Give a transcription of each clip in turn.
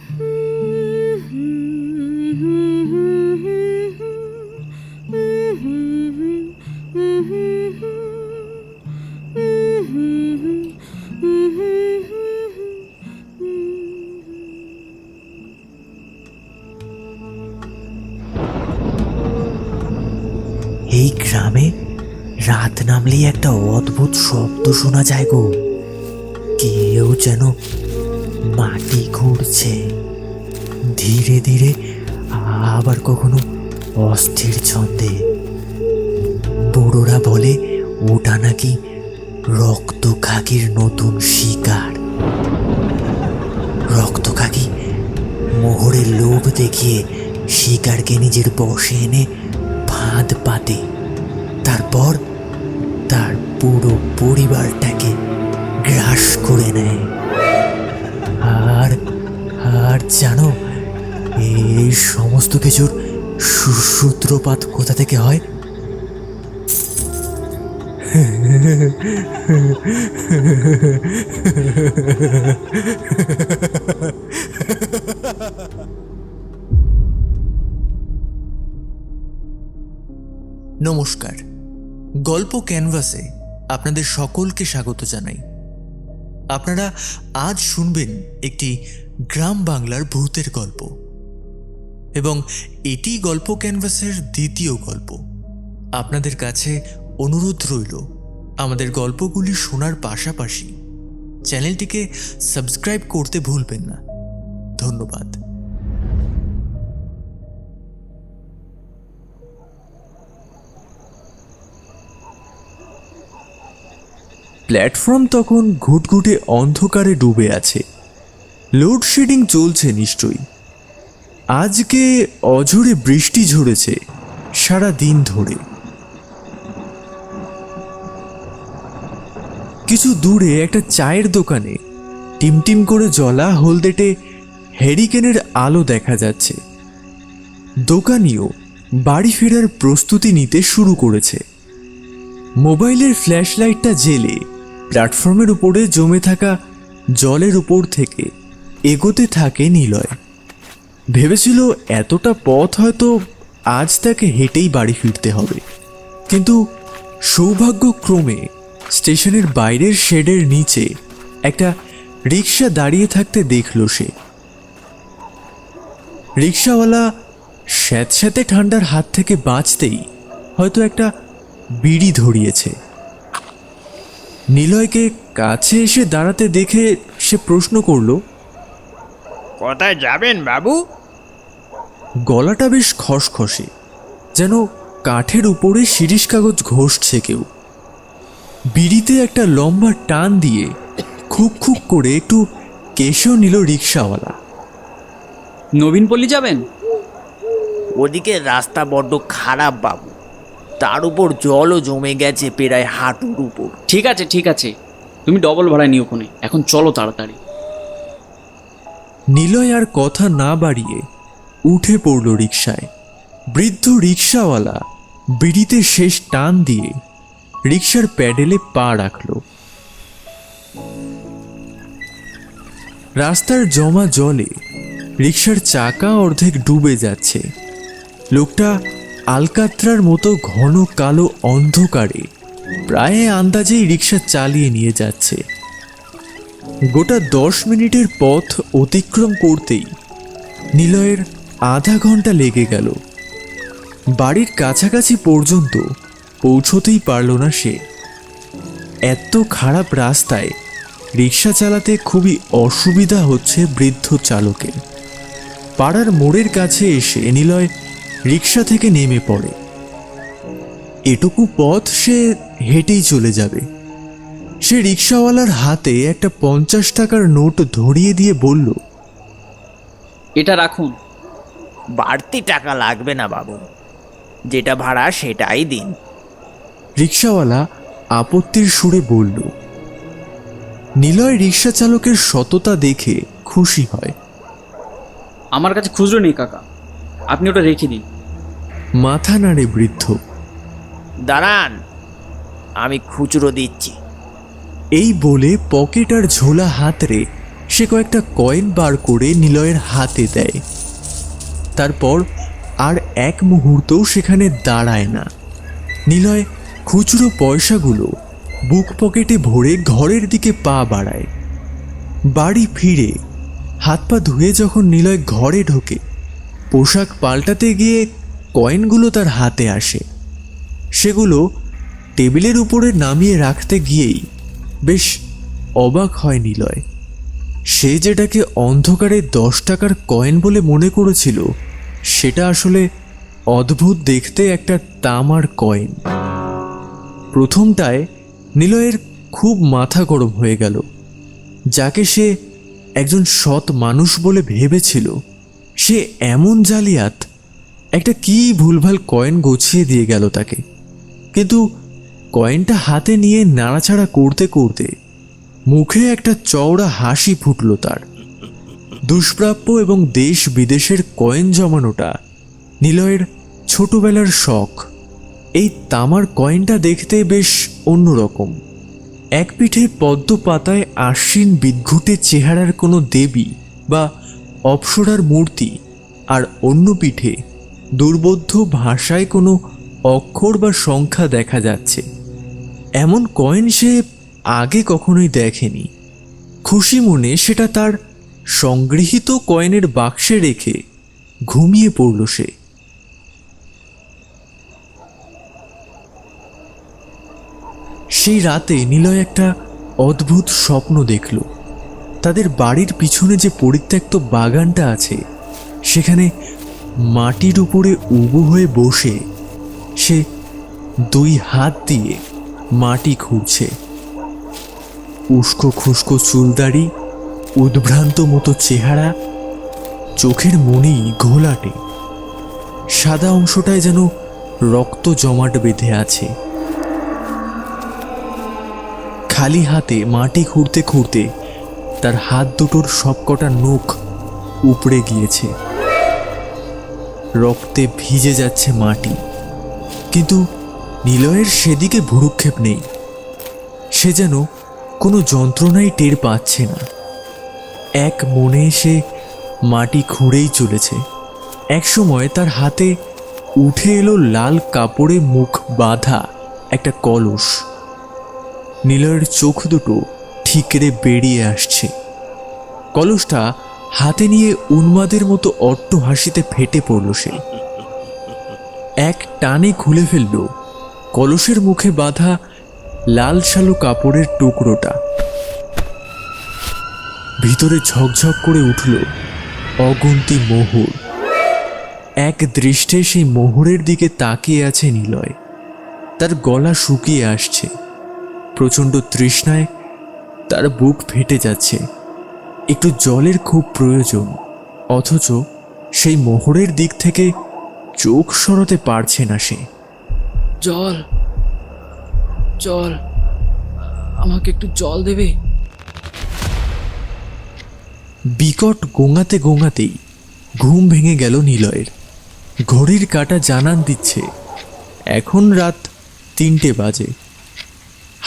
এই গ্রামে রাত নামলেই একটা অদ্ভুত শব্দ শোনা যায় গো। কেউ যেন মাটি ঘুরছে ধীরে ধীরে, আবার কখনো অস্থির ছন্দে। বুড়োরা বলে ওটা নাকি রক্তখাকির নতুন শিকার। রক্তখাকি মোহরের লোভ দেখিয়ে শিকারকে নিজের বশে এনে ফাঁদ পাতে, তারপর তার পুরো পরিবারটাকে গ্রাস করে নেয়। আর আর জানো এই সমস্ত কিছুর সূত্রপাত কোথা থেকে হয়? নমস্কার, গল্প ক্যানভাসে আপনাদের সকলকে স্বাগত জানাই। আপনারা আজ শুনবেন একটি গ্রাম বাংলার ভূতের গল্প, এবং এটি গল্প ক্যানভাসের দ্বিতীয় গল্প। আপনাদের কাছে অনুরোধ রইল আমাদের গল্পগুলি শোনার পাশাপাশি চ্যানেলটিকে সাবস্ক্রাইব করতে ভুলবেন না। ধন্যবাদ। প্ল্যাটফর্ম তখন ঘুটঘুটে অন্ধকারে ডুবে আছে। লোডশেডিং চলছে নিশ্চয়ই। আজকে অঝোরে বৃষ্টি ঝরেছে সারা দিন ধরে। কিছু দূরে একটা চায়ের দোকানে টিমটিম করে জ্বলা হলদেটে হ্যারিকেনের আলো দেখা যাচ্ছে। দোকানিও বাড়ি ফেরার প্রস্তুতি নিতে শুরু করেছে। মোবাইলের ফ্ল্যাশ লাইটটা জেলে প্ল্যাটফর্মের উপরে জমে থাকা জলের উপর থেকে এগোতে থাকে নিলয়। ভেবেছিল এতটা পথ হয়তো আজ তাকে হেঁটেই বাড়ি ফিরতে হবে, কিন্তু সৌভাগ্যক্রমে স্টেশনের বাইরের শেডের নিচে একটা রিক্সা দাঁড়িয়ে থাকতে দেখল সে। রিক্সাওয়ালা স্যাঁতস্যাঁতে ঠান্ডার হাত থেকে বাঁচতেই হয়তো একটা বিড়ি ধরিয়েছে। নিলয়কে কাছে এসে দাঁড়াতে দেখে সে প্রশ্ন করল, কোথায় যাবেন বাবু? গলাটা বেশ খসখসে, যেন কাঠের উপরে শিরিষ কাগজ ঘষছে কেউ। বিড়িতে একটা লম্বা টান দিয়ে খুক খুক করে একটু কেশও নিল রিক্সাওয়ালা। নবীনপল্লী যাবেন? ওদিকে রাস্তা বড্ড খারাপ বাবু, তার উপর জলও জমে গেছে প্রায় হাঁটুর উপর। ঠিক আছে ঠিক আছে, তুমি ডবল ভাড়ায় নিও ওখানে। এখন চলো তাড়াতাড়ি। নিলয় আর কথা না বাড়িয়ে উঠে পড়ল রিক্সায়। বৃদ্ধ রিক্সাওয়ালা বিড়িতে শেষ টান দিয়ে রিক্সার প্যাডেলে পা রাখল। রাস্তার জমা জলে রিক্সার চাকা অর্ধেক ডুবে যাচ্ছে। লোকটা আলকাত্রার মতো ঘন কালো অন্ধকারে প্রায় আন্দাজেই রিক্সা চালিয়ে নিয়ে যাচ্ছে। গোটা 10 মিনিটের পথ অতিক্রম করতেই নিলয়ের আধা ঘন্টা লেগে গেল। বাড়ির কাছাকাছি পর্যন্ত পৌঁছতেই পারল না সে। এত খারাপ রাস্তায় রিক্সা চালাতে খুবই অসুবিধা হচ্ছে বৃদ্ধ চালকের। পাড়ার মোড়ের কাছে এসে নিলয় রিক্সা থেকে নেমে পড়ে। এটুকু পথ সে হেঁটেই চলে যাবে। সে রিক্সাওয়ালার হাতে একটা 50 টাকার নোট ধরিয়ে দিয়ে বলল, এটা রাখুন। বাড়তি টাকা লাগবে না বাবু, যেটা ভাড়া সেটাই দিন। রিক্সাওয়ালা আপত্তির সুরে বলল। নিলয় রিক্সা চালকের সততা দেখে খুশি হয়। আমার কাছে খুচরো নেই কাকা, আপনি ওটা রেখে দিন। মাথা নাড়ে বৃদ্ধ। দাঁড়ান, আমি খুচরো দিচ্ছি। এই বলে পকেট আর ঝোলা হাতরে সে কয়েকটা কয়েন বার করে নিলয়ের হাতে দেয়। তারপর আর এক মুহূর্তও সেখানে দাঁড়ায় না। নিলয় খুচরো পয়সাগুলো বুক পকেটে ভরে ঘরের দিকে পা বাড়ায়। বাড়ি ফিরে হাত পা ধুয়ে যখন নিলয় ঘরে ঢোকে, পোশাক পাল্টাতে গিয়ে কয়েনগুলো তার হাতে আসে। সেগুলো টেবিলের উপরে নামিয়ে রাখতে গিয়েই বেশ অবাক হয় নিলয়। সে যেটাকে অন্ধকারে 10 টাকার কয়েন বলে মনে করেছিল, সেটা আসলে অদ্ভুত দেখতে একটা তামার কয়েন। প্রথমটায় নিলয়ের খুব মাথা গরম হয়ে গেল। যাকে সে একজন সৎ মানুষ বলে ভেবেছিল, সে এমন জালিয়াত, একটা কি ভুলভাল কয়েন গুছিয়ে দিয়ে গেল তাকে। কিন্তু কয়েনটা হাতে নিয়ে নাড়াচাড়া করতে করতে মুখে একটা চওড়া হাসি ফুটল তার। দুষ্প্রাপ্য এবং দেশ বিদেশের কয়েন জমানোটা নিলয়ের ছোটবেলার শখ। এই তামার কয়েনটা দেখতে বেশ অন্যরকম। এক পিঠে পদ্ম পাতায় আশ্বিন বিদ্ঘুটে চেহারার কোনো দেবী বা অপ্সরার মূর্তি, আর অন্য পিঠে দুর্বোধ্য ভাষায় কোনো অক্ষর বা সংখ্যা দেখা যাচ্ছে। এমন কয়েন সে আগে কখনোই দেখেনি। খুশি মনে সেটা তার সংগৃহীত কয়েনের বাক্সে রেখে ঘুমিয়ে পড়ল সে। সেই রাতে নিলয় একটা অদ্ভুত স্বপ্ন দেখল। তাদের বাড়ির পিছনে যে পরিত্যক্ত বাগানটা আছে, সেখানে মাটির উপরে উবু হয়ে বসে সে 2 হাত দিয়ে মাটি খুঁড়ছে। উস্কো খুস্কো চুলদাড়ি, উদ্ভ্রান্ত মতো চেহারা, চোখের মনেই ঘোলাটে। সাদা অংশটায় যেন রক্ত জমাট বেঁধে আছে। খালি হাতে মাটি খুঁড়তে খুঁড়তে তার হাত দুটোর সবকটা নখ উপড়ে গিয়েছে। রক্তে ভিজে যাচ্ছে মাটি, কিন্তু নিলয়ের সেদিকে ভ্রুক্ষেপ নেই। সে যেন কোনো যন্ত্রণাই টের পাচ্ছে না। এক মনে সে মাটি খুঁড়েই চলেছে। একসময় তার হাতে উঠে এলো লাল কাপড়ে মুখ বাঁধা একটা কলস। নিলয়ের চোখ দুটো ঠিকরে বেরিয়ে আসছে। কলসটা হাতে নিয়ে উন্মাদের মতো অট্ট হাসিতে ফেটে পড়ল সে। এক টানে খুলে ফেলল কলসের মুখে বাঁধা লাল শালু কাপড়ের টুকরোটা। ভিতরে ঝকঝক করে উঠল অগুন্তি মোহর। এক দৃষ্টে সেই মোহরের দিকে তাকিয়ে আছে নিলয়। তার গলা শুকিয়ে আসছে। প্রচণ্ড তৃষ্ণায় তার বুক ফেটে যাচ্ছে। একটু জলের খুব প্রয়োজন, অথচ সেই মোহরের দিক থেকে চোখ সরাতে পারছে না সে। জল, জল, আমাকে একটু জল দেবে? বিকট গোঙাতে গোঙাতেই ঘুম ভেঙে গেল নিলয়ের। ঘড়ির কাঁটা জানান দিচ্ছে এখন রাত 3টে বাজে।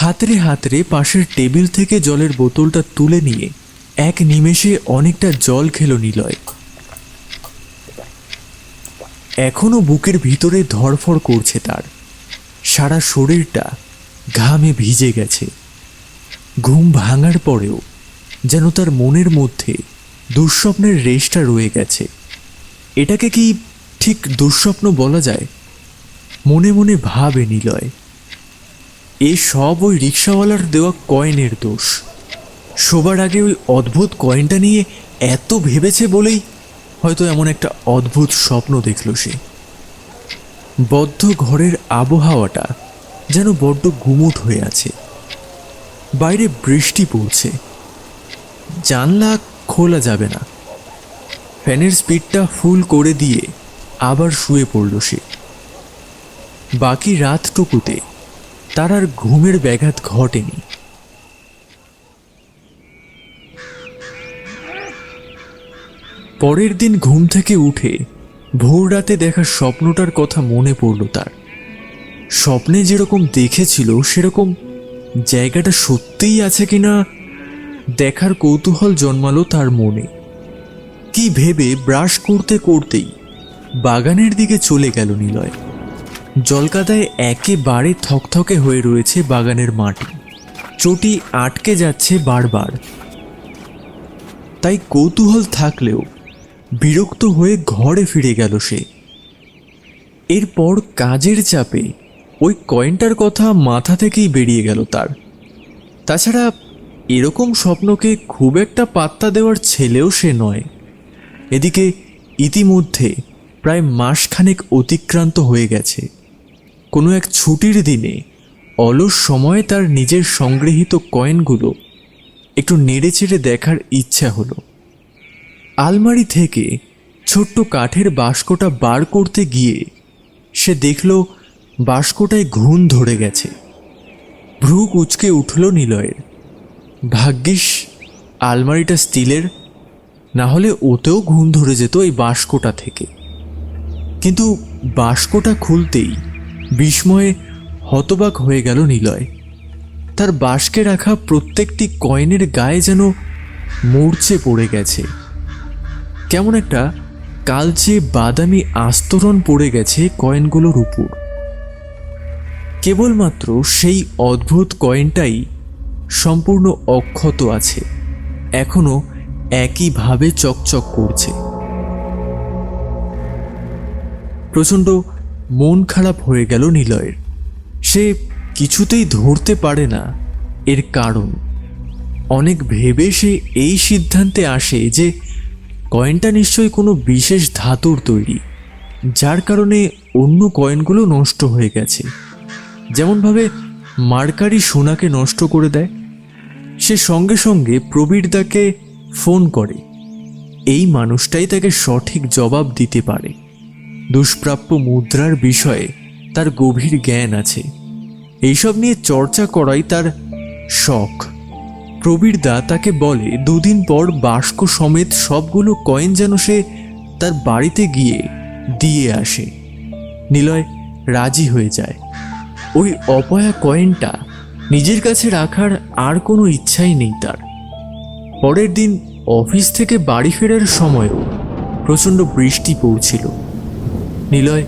হাতড়ে হাতড়ে পাশের টেবিল থেকে জলের বোতলটা তুলে নিয়ে এক নিমেষে অনেকটা জল খেল নিলয়। এখনো বুকের ভিতরে ধড়ফড় করছে তার। সারা শরীরটা ঘামে ভিজে গেছে। ঘুম ভাঙার পরেও যেন তার মনের মধ্যে দুঃস্বপ্নের রেশটা রয়ে গেছে। এটাকে কি ঠিক দুঃস্বপ্ন বলা যায়? মনে মনে ভাবে নিলয়। এ সব ওই রিক্সাওয়ালার দেওয়া কয়েনের দোষ। শোবার আগে ওই অদ্ভুত কয়েনটা নিয়ে এত ভেবেছে বলেই হয়তো এমন একটা অদ্ভুত স্বপ্ন দেখল সে। বদ্ধ ঘরের আবহাওয়াটা যেন বড্ড গুমোট হয়ে আছে। বাইরে বৃষ্টি পড়ছে। জানলা খোলা যাবে না। ফ্যানের স্পিডটা ফুল করে দিয়ে আবার শুয়ে পড়ল সে। বাকি রাতটুকুতে তার আর ঘুমের ব্যাঘাত ঘটেনি। পরের দিন ঘুম থেকে উঠে ভোর রাতে দেখা স্বপ্নটার কথা মনে পড়ল তার। স্বপ্নে যেরকম দেখেছিল সেরকম জায়গাটা সত্যিই আছে কিনা দেখার কৌতূহল জন্মালো তার মনে। কি ভেবে ব্রাশ করতে করতেই বাগানের দিকে চলে গেল নিলয়। জলকাদায় একেবারে থকথকে হয়ে রয়েছে বাগানের মাটি, চটি আটকে যাচ্ছে বারবার। তাই কৌতূহল থাকলেও বিরক্ত হয়ে ঘরে ফিরে গেল সে। এরপর কাজের চাপে ওই কয়েনটার কথা মাথা থেকেই বেরিয়ে গেল তার। তাছাড়া এরকম স্বপ্নকে খুব একটা পাত্তা দেওয়ার ছেলেও সে নয়। এদিকে ইতিমধ্যে প্রায় মাসখানেক অতিক্রান্ত হয়ে গেছে। কোনো এক ছুটির দিনে অলস সময়ে তার নিজের সংগৃহীত কয়েনগুলো একটু নেড়েচেড়ে দেখার ইচ্ছা হলো। আলমারি থেকে ছোট্ট কাঠের বাস্কটা বার করতে গিয়ে সে দেখল বাস্কটায় ঘুণ ধরে গেছে। ভ্রু কুঁচকে উঠল নিলয়ের। ভাগ্যিস আলমারিটা স্টিলের, না হলে ওতেও ঘুণ ধরে যেত এই বাস্কটা থেকে। কিন্তু বাস্কটা খুলতেই বিস্ময়ে হতবাক হয়ে গেল নিলয়। তার বাস্কে রাখা প্রত্যেকটি কয়েনের গায়ে যেন মরচে পড়ে গেছে। কেমন একটা কালচে বাদামি আস্তরণ পড়ে গেছে কয়েনগুলোর উপর। কেবলমাত্র সেই অদ্ভুত কয়েনটাই সম্পূর্ণ অক্ষত আছে, এখনো একইভাবে চকচক করছে। প্রচণ্ড মন খারাপ হয়ে গেল নিলয়ের। সে কিছুতেই ধরতে পারে না এর কারণ। অনেক ভেবে সে এই সিদ্ধান্তে আসে যে কয়েনটা নিশ্চয়ই কোনো বিশেষ ধাতুর তৈরি, যার কারণে অন্য কয়েনগুলো নষ্ট হয়ে গেছে, যেমনভাবে মার্কারি সোনাকে নষ্ট করে দেয়। সে সঙ্গে সঙ্গে প্রবীরদাকে ফোন করে। এই মানুষটাই তাকে সঠিক জবাব দিতে পারে। দুষ্প্রাপ্য মুদ্রার বিষয়ে তার গভীর জ্ঞান আছে। এইসব নিয়ে চর্চা করাই তার শখ। প্রবীরদা তাকে বলে 2 দিন পর বাস্ক সমেত সবগুলো কয়েন যেন সে তার বাড়িতে গিয়ে দিয়ে আসে। নিলয় রাজি হয়ে যায়। ওই অপয়া কয়েনটা নিজের কাছে রাখার আর কোনো ইচ্ছাই নেই তার। পরের দিন অফিস থেকে বাড়ি ফেরার সময়ও প্রচণ্ড বৃষ্টি পড়ছিল। নিলয়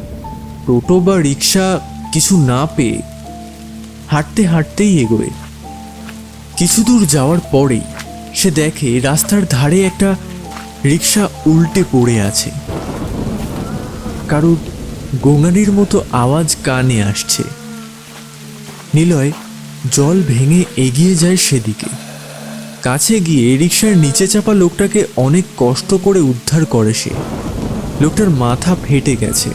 টোটো বা রিক্সা কিছু না পেয়ে হাঁটতে হাঁটতেই এগোয়। কিছু দূর যাওয়ার পরেই সে দেখে রাস্তার ধারে একটা রিক্সা উল্টে পড়ে আছে। কারুর গোঙানির মতো আওয়াজ কানে আসছে। নিলয় জল ভেঙে এগিয়ে যায় সেদিকে। কাছে গিয়ে রিক্সার নিচে চাপা লোকটাকে অনেক কষ্ট করে উদ্ধার করে সে। লোকটার মাথা ফেটে গেছে,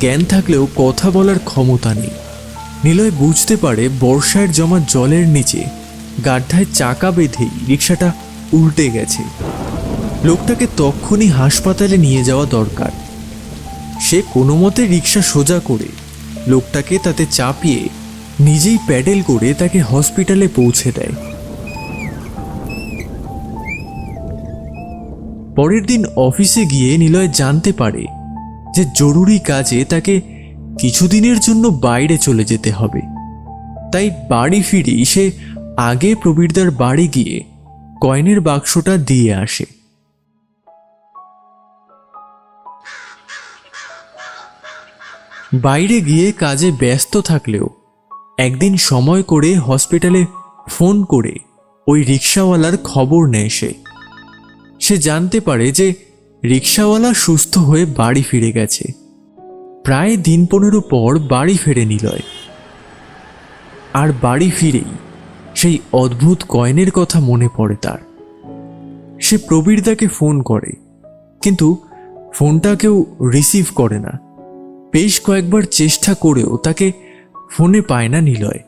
জ্ঞান থাকলেও কথা বলার ক্ষমতা নেই। নিলয় বুঝতে পারে বর্ষার জমা জলের নিচে গাড্ডায় চাকা বেঁধেই রিক্সাটা উল্টে গেছে। লোকটাকে তক্ষুনি হাসপাতালে নিয়ে যাওয়া দরকার। সে কোনো মতে রিক্সা সোজা করে লোকটাকে তাতে চাপিয়ে নিজেই প্যাডেল করে তাকে হসপিটালে পৌঁছে দেয়। পরের দিন অফিসে গিয়ে নিলয় জানতে পারে যে জরুরি কাজে তাকে কিছুদিনের জন্য বাইরে চলে যেতে হবে। তাই বাড়ি ফিরেই সে আগে প্রবীরদার বাড়ি গিয়ে কয়েনের বাক্সটা দিয়ে আসে। বাইরে গিয়ে কাজে ব্যস্ত থাকলেও একদিন সময় করে হসপিটালে ফোন করে ওই রিক্সাওয়ালার খবর নেয় সে জানতে পারে যে রিক্সাওয়ালা সুস্থ হয়ে বাড়ি ফিরে গেছে। প্রায় দিন 15 পর বাড়ি ফেরে নিলয়। আর বাড়ি ফিরেই সেই অদ্ভুত কয়েনের কথা মনে পড়ে তার। সে প্রবীরদাকে ফোন করে, কিন্তু ফোনটা কেউ রিসিভ করে না। বেশ কয়েকবার চেষ্টা করেও তাকে ফোনে পায় না নিলয়।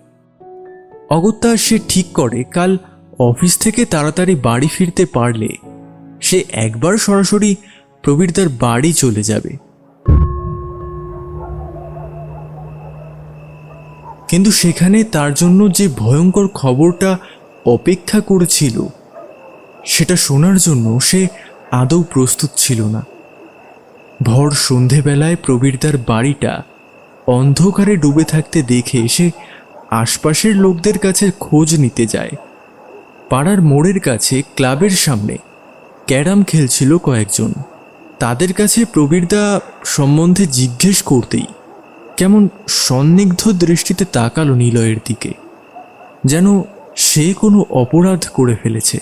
অগত্যা সে ঠিক করে কাল অফিস থেকে তাড়াতাড়ি বাড়ি ফিরতে পারলে সে একবার সরাসরি প্রবীরদার বাড়ি চলে যাবে। কিন্তু সেখানে তার জন্য যে ভয়ঙ্কর খবরটা অপেক্ষা করেছিল সেটা শোনার জন্য সে আদৌ প্রস্তুত ছিল না। ভর সন্ধেবেলায় প্রবীরদার বাড়িটা অন্ধকারে ডুবে থাকতে দেখে সে আশপাশের লোকদের কাছে খোঁজ নিতে যায়। পাড়ার মোড়ের কাছে ক্লাবের সামনে ক্যারাম খেলছিল কয়েকজন। তাদের কাছে প্রবীরদা সম্বন্ধে জিজ্ঞেস করতেই কেমন সন্দিগ্ধ দৃষ্টিতে তাকালো নিলয়ের দিকে, যেন সে কোনো অপরাধ করে ফেলেছে।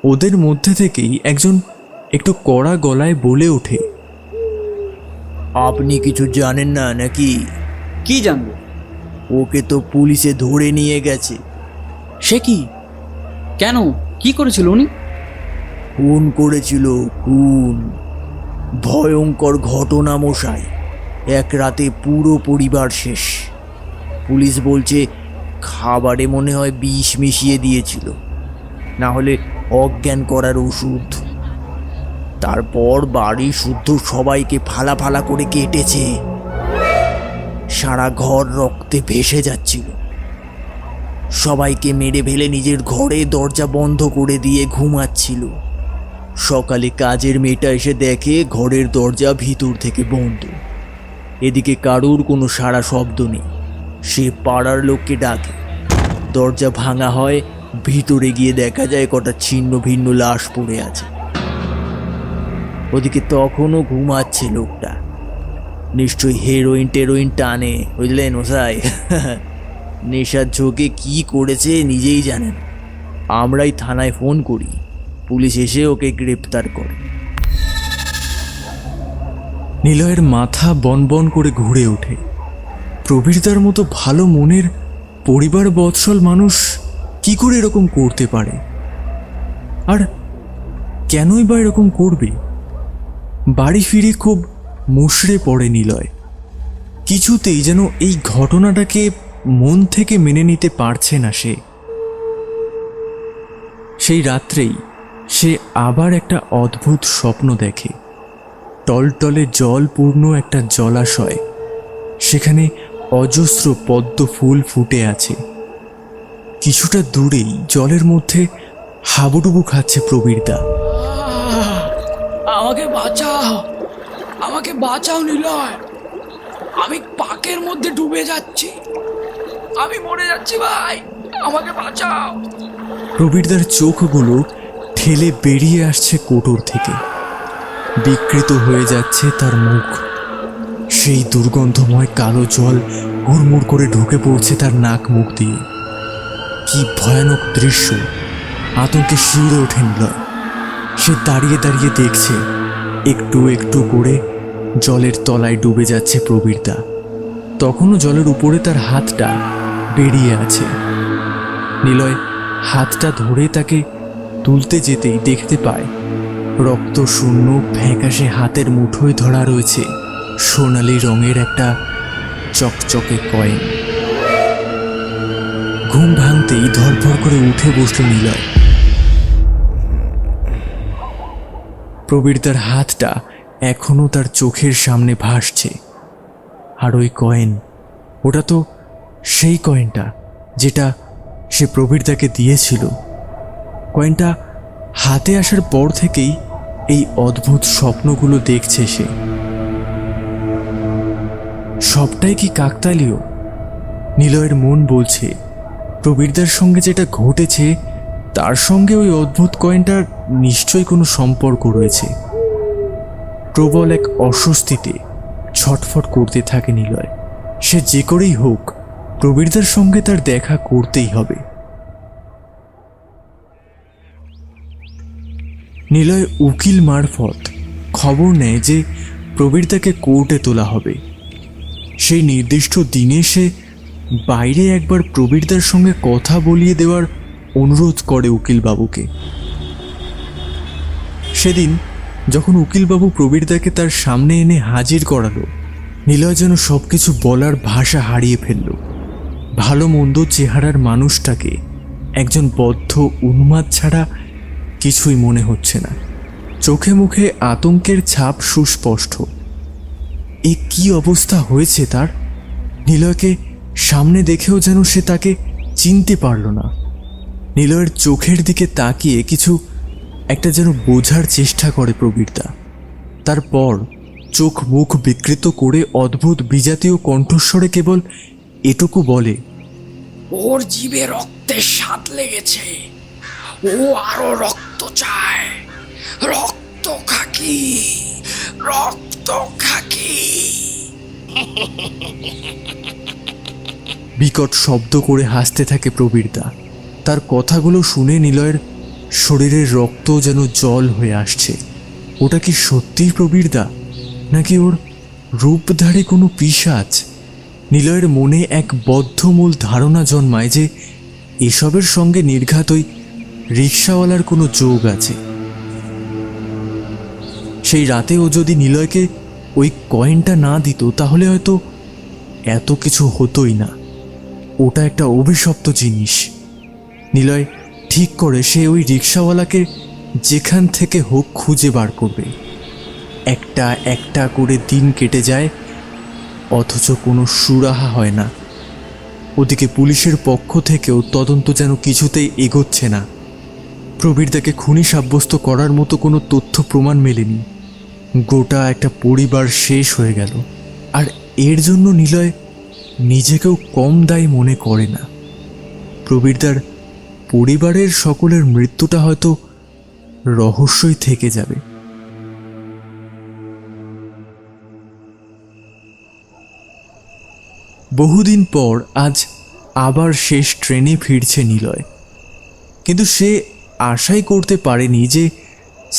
ওদের মধ্যে থেকেই একজন একটু কড়া গলায় বলে ওঠে, আপনি কিছু জানেন না নাকি? কি জানবো? ওকে তো পুলিশে ধরে নিয়ে গেছে। সে কি? কেন? কি করেছিল উনি? খুন করেছিল, খুন। ভয়ঙ্কর ঘটনা মশাই, এক রাতে পুরো পরিবার শেষ। পুলিশ বলছে খাবারে মনে হয় বিষ মিশিয়ে দিয়েছিল, না হলে অজ্ঞান করার ওষুধ। তারপর বাড়ি শুদ্ধ সবাইকে ফালা ফালা করে কেটেছে। সারা ঘর রক্তে ভেসে যাচ্ছিল। সবাইকে মেরে ফেলে নিজের ঘরে দরজা বন্ধ করে দিয়ে ঘুমাচ্ছিল। সকালে কাজের মেয়েটা এসে দেখে ঘরের দরজা ভিতর থেকে বন্ধ। এদিকে কারুর কোনো সারা শব্দ নেই। সে পাড়ার লোককে ডাকে। দরজা ভাঙা হয়, ভিতরে গিয়ে দেখা যায় কটা ছিন্ন ভিন্ন লাশ পড়ে আছে। ওদিকে তখনও ঘুমাচ্ছে লোকটা। নিশ্চয়ই হেরোইন টেরোইন টানে, বুঝলেন মশাই। নেশার ঝোঁকে কি করেছে নিজেই জানেন। আমরাই থানায় ফোন করি, পুলিশ এসে ওকে গ্রেপ্তার করে। নিলয়ের মাথা বনবন করে ঘুরে ওঠে। প্রবীরদার মতো ভালো মনের পরিবার বৎসল মানুষ কি করে এরকম করতে পারে? আর কেনই বা এরকম করবে? বাড়ি ফিরে খুব মুষড়ে পড়ে নিলয়। কিছুতেই যেন এই ঘটনাটাকে মন থেকে মেনে নিতে পারছে না সে। সেই রাত্রেই সে আবার একটা অদ্ভুত স্বপ্ন দেখে। টলটলে জলপূর্ণ একটা জলাশয়, সেখানে অজস্র পদ্ম ফুল ফুটে আছে। কিছুটা দূরেই জলের মধ্যে হাবুডুবু খাচ্ছে প্রবীরদা। আমাকে বাঁচাও, আমাকে বাঁচাও নিলয়, আমি পাকের মধ্যে ডুবে যাচ্ছি, আমি মরে যাচ্ছি ভাই, আমাকে বাঁচাও। প্রবীরদার চোখগুলো ঠেলে বেরিয়ে আসছে কোটর থেকে। বিকৃত হয়ে যাচ্ছে তার মুখ। সেই দুর্গন্ধময় কালো জল হুড়মুড় করে ঢুকে পড়ছে তার নাক মুখ দিয়ে। কি ভয়ানক দৃশ্য! আতঙ্কে শিউরে ওঠে নিলয়। সে দাঁড়িয়ে দাঁড়িয়ে দেখছে একটু একটু করে জলের তলায় ডুবে যাচ্ছে প্রবীরদা। তখনও জলের উপরে তার হাতটা বেরিয়ে আছে। নিলয় হাতটা ধরে তাকে তুলতে যেতেই দেখতে পায় রক্ত শূন্য ফ্যাকাশে হাতের মুঠোয় ধরা রয়েছে সোনালি রঙের একটা চকচকে কয়েন। ঘুম ভাঙতেই ধরফর করে উঠে বসল নিলয়। প্রবীরদার হাতটা এখনো তার চোখের সামনে ভাসছে। আর ওই কয়েন, ওটা তো সেই কয়েনটা যেটা সে প্রবীরদাকে দিয়েছিল। কয়েনটা হাতে আসার পর থেকেই এই অদ্ভুত স্বপ্নগুলো দেখছে সে। সবটাই কি কাকতালীয়? নিলয়ের মন বলছে প্রবীরদার সঙ্গে যেটা ঘটেছে তার সঙ্গে ওই অদ্ভুত কয়েনটার নিশ্চয়ই কোনো সম্পর্ক রয়েছে। প্রবল এক অস্বস্তিতে ছটফট করতে থাকে নিলয়। সে যে করেই হোক প্রবীরদার সঙ্গে তার দেখা করতেই হবে। নিলয় উকিল মারফত খবর নেয় যে প্রবীরদাকে কোর্টে তোলা হবে। সেই নির্দিষ্ট দিনে সে বাইরে একবার প্রবীরদার সঙ্গে কথা বলিয়ে দেওয়ার অনুরোধ করে উকিলবাবুকে। সেদিন যখন উকিলবাবু প্রবীরদাকে তার সামনে এনে হাজির করালো, নিলয় যেন সবকিছু বলার ভাষা হারিয়ে ফেলল। ভালো মন্দ চেহারার মানুষটাকে একজন বদ্ধ উন্মাদ ছাড়া কিছুই মনে হচ্ছে না। চোখে মুখে আতঙ্কের ছাপ সুস্পষ্ট। এ কি অবস্থা হয়েছে তার! নিলয়কে সামনে দেখেও যেন সে তাকে চিনতে পারল না। নিলয়ের চোখের দিকে তাকিয়ে কিছু একটা যেন বোঝার চেষ্টা করে প্রবীরদা। তারপর চোখ মুখ বিকৃত করে অদ্ভুত বিজাতীয় কণ্ঠস্বরে কেবল এটুকু বলে, ওর জিভে রক্তের স্বাদ লেগেছে, ও আরো রক্ত চায়। রক্ত খাকি, রক্ত খাকি। বিকট শব্দ করে হাসতে থাকে প্রবীরদা। তার কথাগুলো শুনে নিলয়ের শরীরের রক্ত যেন জল হয়ে আসছে। ওটা কি সত্যিই প্রবীরদা, নাকি ওর রূপধারী কোনো পিশাচ? নিলয়ের মনে এক বদ্ধমূল ধারণা জন্মায় যে এসবের সঙ্গে নির্ঘাত ওই রিক্সাওয়ালার কোনো যোগ আছে। সেই রাতে ও যদি নিলয়কে ওই কয়েনটা না দিত তাহলে হয়তো এত কিছু হতোই না। ওটা একটা অভিশপ্ত জিনিস। নিলয় ঠিক করে সে ওই রিক্সাওয়ালাকে যেখান থেকে হোক খুঁজে বার করবে। একটা একটা করে দিন কেটে যায়, অথচ কোনো সুরাহা হয় না। ওদিকে পুলিশের পক্ষ থেকেও তদন্ত যেন কিছুতেই এগোচ্ছে না। প্রবীরদাকে খুনি সাব্যস্ত করার মতো কোনো তথ্য প্রমাণ মেলেনি। গোটা একটা পরিবার শেষ হয়ে গেল। আর এর জন্য নিলয় নিজেকেও কম দায়ী মনে করে না। প্রবীরদার পরিবারের সকলের মৃত্যুটা হয়তো রহস্যই থেকে যাবে। বহুদিন পর আজ আবার শেষ ট্রেনে ফিরছে নিলয়, কিন্তু সে আশাই করতে পারেনি যে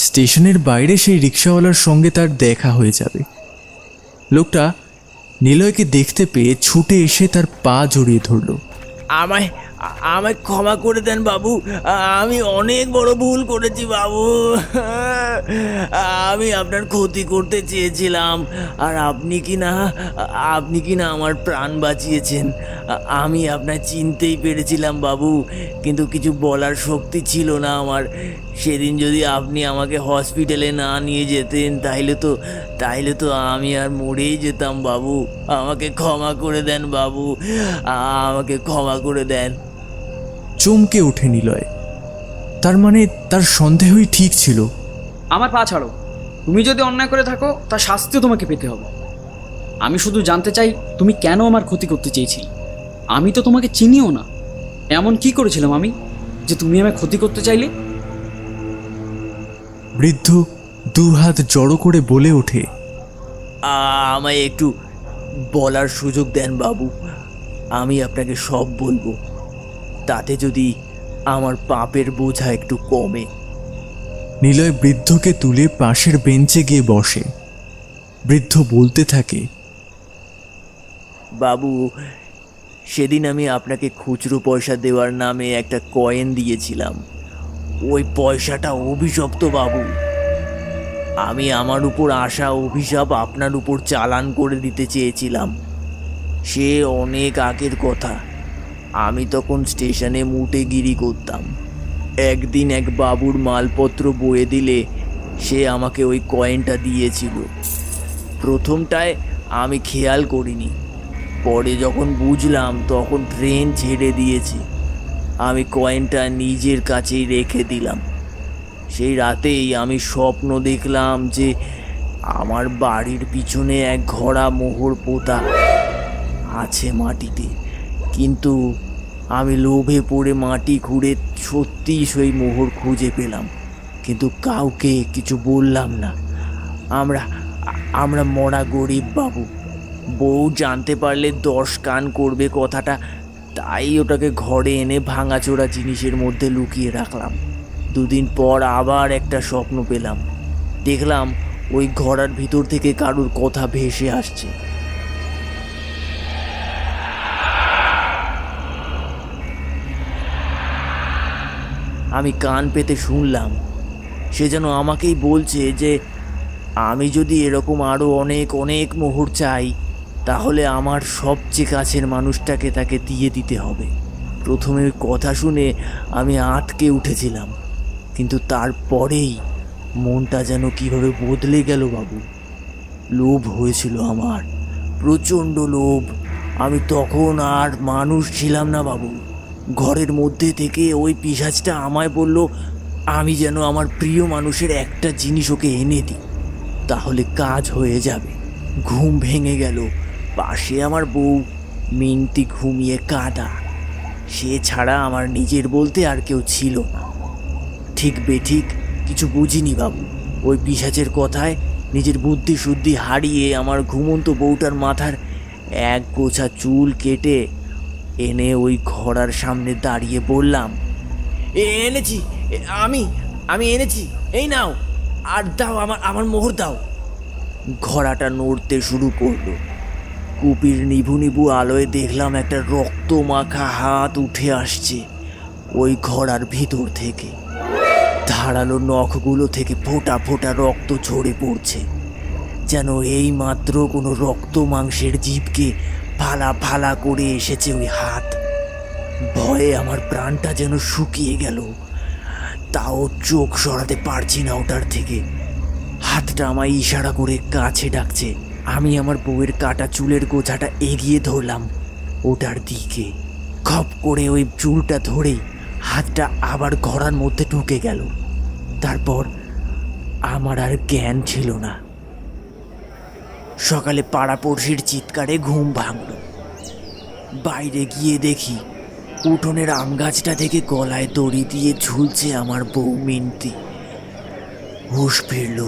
স্টেশনের বাইরে সেই রিক্সাওয়ালার সঙ্গে তার দেখা হয়ে যাবে। লোকটা নিলয়কে দেখতে পেয়ে ছুটে এসে তার পা জড়িয়ে ধরল। আমায় আমায় ক্ষমা করে দেন বাবু, আমি অনেক বড় ভুল করেছি বাবু। আমি আপনার ক্ষতি করতে চেয়েছিলাম, আর আপনি কি না আমার প্রাণ বাঁচিয়েছেন। আমি আপনার চিনতেই পেরেছিলাম বাবু, কিন্তু কিছু বলার শক্তি ছিল না আমার। সেদিন যদি আপনি আমাকে হসপিটালে না নিয়ে যেতেন তাইলে তো আমি আর মরেই যেতাম বাবু। আমাকে ক্ষমা করে দেন বাবু, আমাকে ক্ষমা করে দেন। চমকে ওঠে নিলয়। তার মানে তার সন্দেহই ঠিক ছিল। আমার পা ছাড়ো। তুমি যদি অন্যায় করে থাকো তার শাস্তিও তোমাকে পেতে হবে। আমি শুধু জানতে চাই তুমি কেন আমার ক্ষতি করতে চেয়েছিলে। আমি তো তোমাকে চিনিও না। এমন কি করেছিলাম আমি যে তুমি আমায় ক্ষতি করতে চাইলে? বৃদ্ধ দু হাত জড়ো করে বলে ওঠে, আমায় একটু বলার সুযোগ দেন বাবু, আমি আপনাকে সব বলবো। তাতে যদি আমার পাপের বোঝা একটু কমে। নিলয় বৃদ্ধকে তুলে পাশের বেঞ্চে গিয়ে বসে। বৃদ্ধ বলতে থাকে, বাবু, সেদিন আমি আপনাকে খুচরো পয়সা দেওয়ার নামে একটা কয়েন দিয়েছিলাম। ওই পয়সাটা অভিশপ্ত বাবু। আমি আমার উপর আসা অভিশাপ আপনার উপর চালান করে দিতে চেয়েছিলাম। সে অনেক আগের কথা। আমি তখন স্টেশনে মুটেগিরি করতাম। একদিন এক বাবুর মালপত্র বয়ে দিলে সে আমাকে ওই কয়েনটা দিয়েছিল। প্রথমটায় আমি খেয়াল করিনি, পরে যখন বুঝলাম তখন ট্রেন ছেড়ে দিয়েছে। আমি কয়েনটা নিজের কাছেই রেখে দিলাম। সেই রাতেই আমি স্বপ্ন দেখলাম যে আমার বাড়ির পিছনে এক ঘোড়া মোহর পোতা আছে মাটিতে, কিন্তু আমি লোভে পড়ে মাটি খুঁড়ে সত্যিই সেই মোহর খুঁজে পেলাম, কিন্তু কাউকে কিছু বললাম না। আমরা মরা গরিব বাবু। বউ জানতে পারলে 10 কান করবে কথাটা, তাই ওটাকে ঘরে এনে ভাঙাচোরা জিনিসের মধ্যে লুকিয়ে রাখলাম। 2 দিন পর আবার একটা স্বপ্ন পেলাম। দেখলাম ওই ঘোড়ার ভিতর থেকে কারুর কথা ভেসে আসছে। আমি কান পেতে শুনলাম, সে যেন আমাকেই বলছে যে আমি যদি এরকম আরও অনেক অনেক মোহর চাই তাহলে আমার সবচেয়ে কাছের মানুষটাকে তাকে দিয়ে দিতে হবে। প্রথমে ওই কথা শুনে আমি আঁতকে উঠেছিলাম, কিন্তু তারপরেই মনটা যেন কিভাবে বদলে গেল বাবু। লোভ হয়েছিল আমার, প্রচণ্ড লোভ। আমি তখন আর মানুষ ছিলাম না বাবু। ঘরের মধ্যে থেকে ওই পিশাচটা আমায় বলল আমি যেন আমার প্রিয় মানুষের একটা জিনিস ওকে এনে দিই, তাহলে কাজ হয়ে যাবে। ঘুম ভেঙে গেল। পাশে আমার বউ মিনতি ঘুমিয়ে কাঁদা। সে ছাড়া আমার নিজের বলতে আর কেউ ছিল না। ঠিক বেঠিক কিছু বুঝিনি বাবু। ওই পিশাচের কথায় নিজের বুদ্ধি শুদ্ধি হারিয়ে আমার ঘুমন্ত বউটার মাথার এক গোছা চুল কেটে এনে ওই ঘোড়ার সামনে দাঁড়িয়ে বললাম, এনেছি, আমি এনেছি, এই নাও, আর দাও, আমার মোহর দাও। ঘোড়াটা নড়তে শুরু করলো। কুপির নিভু নিভু আলোয় দেখলাম একটা রক্ত মাখা হাত উঠে আসছে ওই ঘোড়ার ভিতর থেকে। ধারালো নখগুলো থেকে ফোঁটা ফোঁটা রক্ত ঝরে পড়ছে, যেন এই মাত্র কোনো রক্ত মাংসের জীবকে ফালা ফালা করে এসেছে ওই হাত। ভয়ে আমার প্রাণটা যেন শুকিয়ে গেল, তাও চোখ সরাতে পারছি না ওটার থেকে। হাতটা আমায় ইশারা করে কাছে ডাকছে। আমি আমার বউয়ের কাটা চুলের গোছাটা এগিয়ে ধরলাম ওটার দিকে। খপ করে ওই চুলটা ধরেই হাতটা আবার ঘোড়ার মধ্যে ঢুকে গেল। তারপর আমার আর জ্ঞান ছিল না। সকালে পাড়াপড়শির চিৎকারে ঘুম ভাঙল। বাইরে গিয়ে দেখি উঠোনের আম গাছটা থেকে গলায় দড়ি দিয়ে ঝুলছে আমার বউ মিনতি। হুঁশ ফিরল।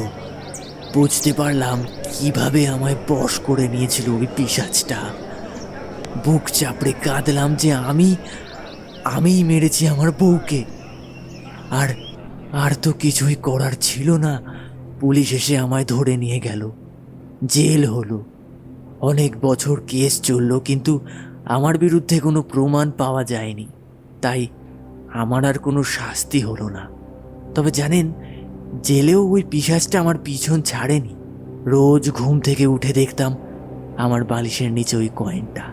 বুঝতে পারলাম কিভাবে আমায় বশ করে নিয়েছিল ওই পিশাচটা। বুক চাপড়ে কাঁদলাম যে আমিই মেরেছি আমার বউকে। আর তো কিছুই করার ছিল না। পুলিশ এসে আমায় ধরে নিয়ে গেল। জেল হলো। অনেক বছর কেস চলল, কিন্তু আমার বিরুদ্ধে কোনো প্রমাণ পাওয়া যায়নি। তাই আমার আর কোনো শাস্তি হলো না। তবে জানেন, জেলেও ওই পিশাচটা আমার পিছন ছাড়েনি। রোজ ঘুম থেকে উঠে দেখতাম আমার বালিশের নিচে ওই কয়েনটা।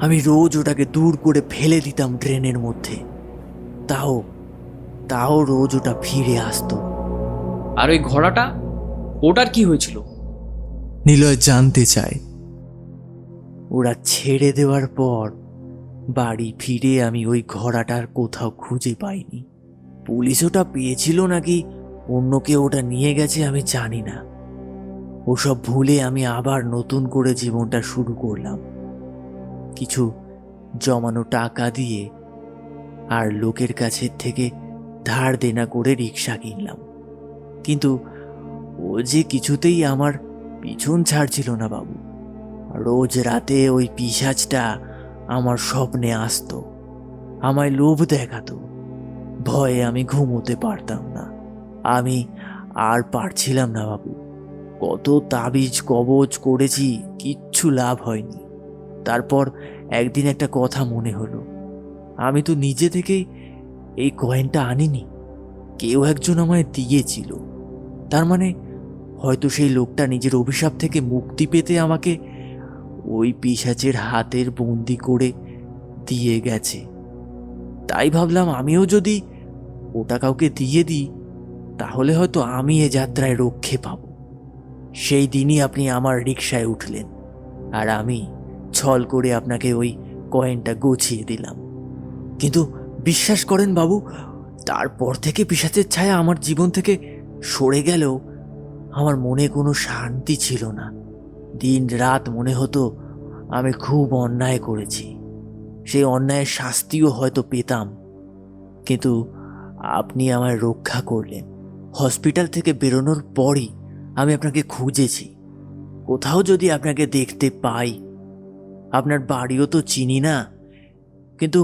আমি রোজ ওটাকে দূর করে ফেলে দিতাম ড্রেনের মধ্যে। তাও রোজ ওটা ফিরে আসতো। আর ওই ঘোড়াটা, ওটার কি হয়েছিল? নিলয় জানতে চায়। ওরা ছেড়ে দেওয়ার পর বাড়ি ফিরে আমি ওই ঘোড়াটার কোথাও খুঁজে পাইনি। পুলিশ ওটা পেয়েছিল নাকি অন্য কেউ ওটা নিয়ে গেছে আমি জানি না। ওসব ভুলে আমি আবার নতুন করে জীবনটা শুরু করলাম। কিছু জমানো টাকা দিয়ে আর লোকের কাছের থেকে ধার দেনা করে রিক্সা কিনলাম। কিন্তু ও যে কিছুতেই আমার পিছন ছাড়ছিল না বাবু। রোজ রাতে ওই পিশাচটা আমার স্বপ্নে আসতো, আমায় লোভ দেখাতো। ভয়ে আমি ঘুমোতে পারতাম না। আমি আর পারছিলাম না বাবু। কত তাবিজ কবজ করেছি, কিচ্ছু লাভ হয়নি। তারপর একদিন একটা কথা মনে হলো, আমি তো নিজে থেকেই এই কয়েনটা আনিনি, কেউ একজন আমায় দিয়েছিল। তার মানে হয়তো সেই লোকটা নিজের অভিশাপ থেকে মুক্তি পেতে আমাকে ওই পিশাচের হাতের বন্দি করে দিয়ে গেছে। তাই ভাবলাম আমিও যদি ওটা কাউকে দিয়ে দিই, তাহলে হয়তো আমি এ যাত্রায় রক্ষে পাব। সেই দিনই আপনি আমার রিকশায় উঠলেন, আর আমি ছল করে আপনাকে ওই কয়েনটা গুছিয়ে দিলাম। কিন্তু বিশ্বাস করেন বাবু, তারপর থেকে পিশাচের ছায়া আমার জীবন থেকে সরে গেলেও আমার মনে কোনো শান্তি ছিল না। দিন রাত মনে হতো আমি খুব অন্যায় করেছি, সেই অন্যায়ের শাস্তিও হয়তো পেতাম। কিন্তু আপনি আমায় রক্ষা করলেন। হসপিটাল থেকে বেরোনোর পরই আমি আপনাকে খুঁজেছি। কোথাও যদি আপনাকে দেখতে পাই, আপনার বাড়িও তো চিনি না, কিন্তু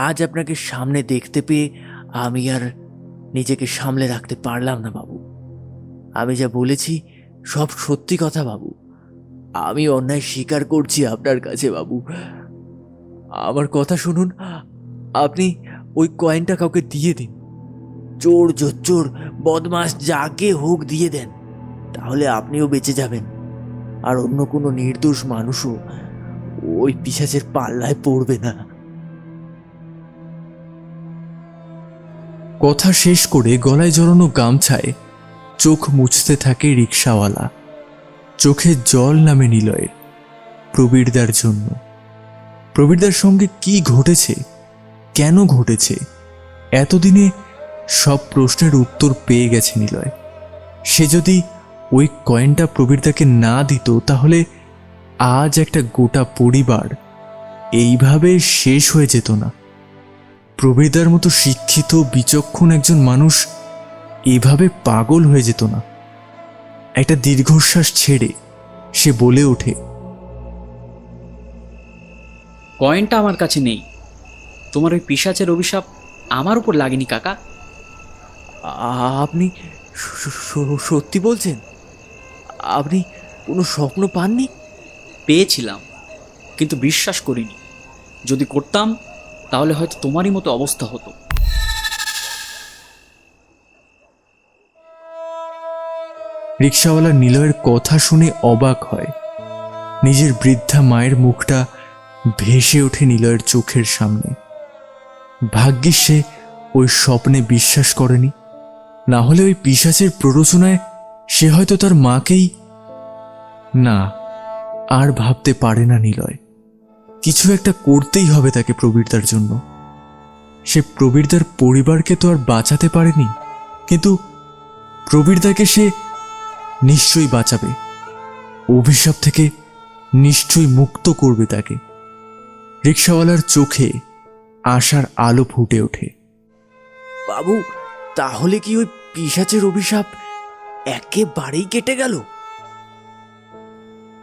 আজ আপনাকে সামনে দেখতে পেয়ে আমি আর নিজেকে সামলে রাখতে পারলাম না বাবু। আমি যা বলেছি সব সত্যি কথা বাবু। আমি অন্যায় স্বীকার করছি আপনার কাছে বাবু। আমার কথা শুনুন, আপনি ওই কয়েনটা কাউকে দিয়ে দিন। চোর জোচ্চোর বদমাস যাকে হোক দিয়ে দেন, তাহলে আপনিও বেঁচে যাবেন, আর অন্য কোনো নির্দোষ মানুষও ওই পিশাচের পাল্লায় পড়বে না। কথা শেষ করে গলায় জড়ানো গামছায় চোখ মুছতে থাকে রিকশাওয়ালা। চোখে জল নামে নিলয়ের প্রবীরদার জন্য। প্রবীরদার সঙ্গে কি ঘটেছে, কেন ঘটেছে, এতদিনে সব প্রশ্নের উত্তর পেয়ে গেছে নিলয়। সে যদি ওই কয়েনটা প্রবীরদাকে না দিত, তাহলে আজ একটা গোটা পরিবার এইভাবে শেষ হয়ে যেত না। প্রবীরদার মতো শিক্ষিত বিচক্ষণ একজন মানুষ এভাবে পাগল হয়ে যেত না। একটা দীর্ঘশ্বাস ছেড়ে সে বলে ওঠে, কয়েনটা আমার কাছে নেই। তোমার ওই পিশাচের অভিশাপ আমার উপর লাগেনি কাকা। আপনি সত্যি বলছেন? আপনি কোনো স্বপ্ন পাননি? পেয়েছিলাম, কিন্তু বিশ্বাস করিনি। যদি করতাম তাহলে হয়তো তোমারই মতো অবস্থা হতো। রিকশাওয়ালা নিলয়ের কথা শুনে অবাক হয়। নিজের বৃদ্ধা মায়ের মুখটা ভেসে ওঠে নিলয়ের চোখের সামনে। ভাগ্যিস সে ওই স্বপ্নে বিশ্বাস করেনি, না হলে ওই পিশাচের প্ররোচনায় সে হয়তো তার মাকেই... না, আর ভাবতে পারে না নিলয়। কিছু একটা করতেই হবে তাকে প্রবীরদার জন্য। সে প্রবীরদার পরিবারকে তো আর বাঁচাতে পারেনি, কিন্তু প্রবীরদাকে সে নিশ্চয়ই বাঁচাবে। অভিশাপ থেকে নিশ্চয়ই মুক্ত করবে তাকে। রিকশাওয়ালার চোখে আশার আলো ফুটে ওঠে। বাবু, তাহলে কি ওই পিশাচের অভিশাপ একেবারেই কেটে গেল?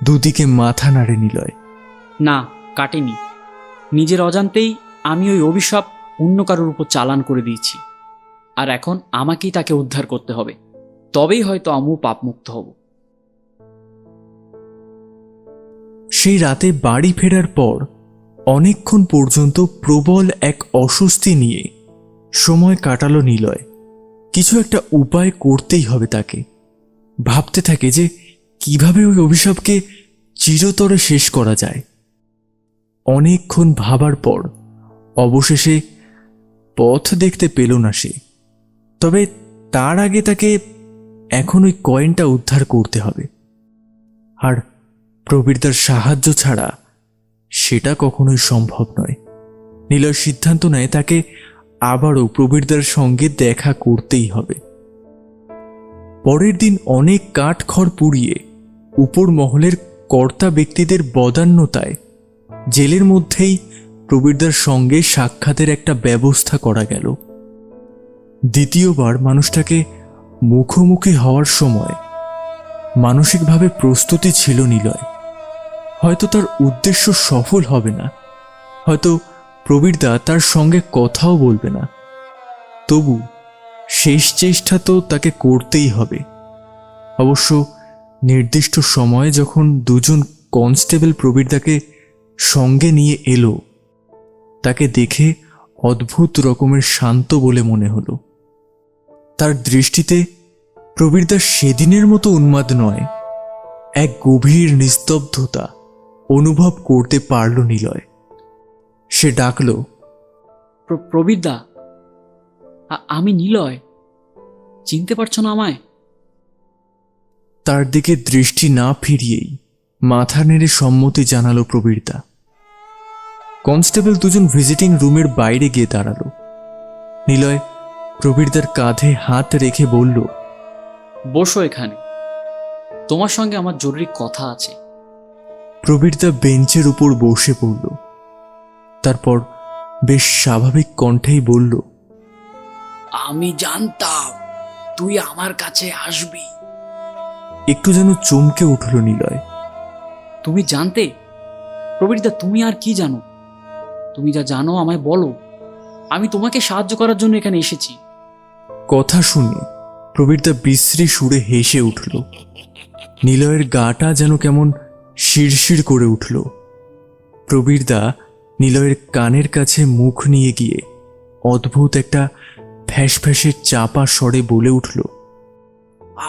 দুদিকে মাথা নাড়ে নিলয়। না, কাটেনি। নিজের অজান্তেই আমি ওই অভিশাপ অন্য কারোর উপর চালান করে দিয়েছি। আর এখন আমাকেই তাকে উদ্ধার করতে হবে, তবেই হয়তো আমিও পাপমুক্ত হব। সেই রাতে বাড়ি ফেরার পর অনেকক্ষণ পর্যন্ত প্রবল এক অস্বস্তি নিয়ে সময় কাটালো নিলয়। কিছু একটা উপায় করতেই হবে তাকে। ভাবতে থাকে যে কিভাবে ওই অভিশাপকে চিরতরে শেষ করা যায়। অনেকক্ষণ ভাবার পর অবশেষে পথ দেখতে পেল না সে। তবে তার আগে তাকে এখন ওই কয়েনটা উদ্ধার করতে হবে, আর প্রবীরদার সাহায্য ছাড়া সেটা কখনোই সম্ভব নয়। নিলয় সিদ্ধান্ত নেয় তাকে আবারও প্রবীরদার সঙ্গে দেখা করতেই হবে। পরের দিন অনেক কাঠখড় পুড়িয়ে উপর মহলের কর্তা ব্যক্তিদের বদান্যতায় জেলের মধ্যেই প্রবীরদার সঙ্গে সাক্ষাতের একটা ব্যবস্থা করা গেল। দ্বিতীয়বার মানুষটাকে মুখোমুখি হওয়ার সময় মানসিকভাবে প্রস্তুতি ছিল নিলয়। হয়তো তার উদ্দেশ্য সফল হবে না, হয়তো প্রবীরদা তার সঙ্গে কথাও বলবে না, তবু শেষ চেষ্টা তো তাকে করতেই হবে। অবশ্য নির্দিষ্ট সময়ে যখন দুজন কনস্টেবল প্রবীরদাকে সঙ্গে নিয়ে এলো, তাকে দেখে অদ্ভুত রকমের শান্ত বলে মনে হলো। তার দৃষ্টিতে প্রবীরদা সেদিনের মতো উন্মাদ নয়, এক গভীর নিস্তব্ধতা অনুভব করতে পারল নিলয়। সে ডাকল, প্রবীরদা, আমি নিলয়। চিনতে পারছো না আমায়? তার দিকে দৃষ্টি না ফিরিয়েই মাথা নেড়ে সম্মতি জানালো প্রবীরদা। কনস্টেবল দুজন ভিজিটিং রুমের বাইরে গিয়ে দাঁড়ালো। নিলয় প্রবীরদার কাঁধে হাত রেখে বলল, বসো এখানে, তোমার সঙ্গে আমার জরুরি কথা আছে। প্রবীরদা বেঞ্চের উপর বসে পড়ল। তারপর বেশ স্বাভাবিক কণ্ঠেই বলল, আমি জানতাম তুই আমার কাছে আসবি। একটু যেন চমকে উঠল নিলয়। তুমি জানতে? প্রবীরদা, তুমি আর কি জানো? তুমি যা জানো আমায় বলো, আমি তোমাকে সাহায্য করার জন্য এখানে এসেছি। কথা শুনে প্রবীরদা বিশ্রী সুরে হেসে উঠল। নিলয়ের গাটা যেন কেমন শিরশির করে উঠল। প্রবীরদা নিলয়ের কানের কাছে মুখ নিয়ে গিয়ে অদ্ভুত একটা ফ্যাসফ্যাসে চাপা স্বরে বলে উঠল,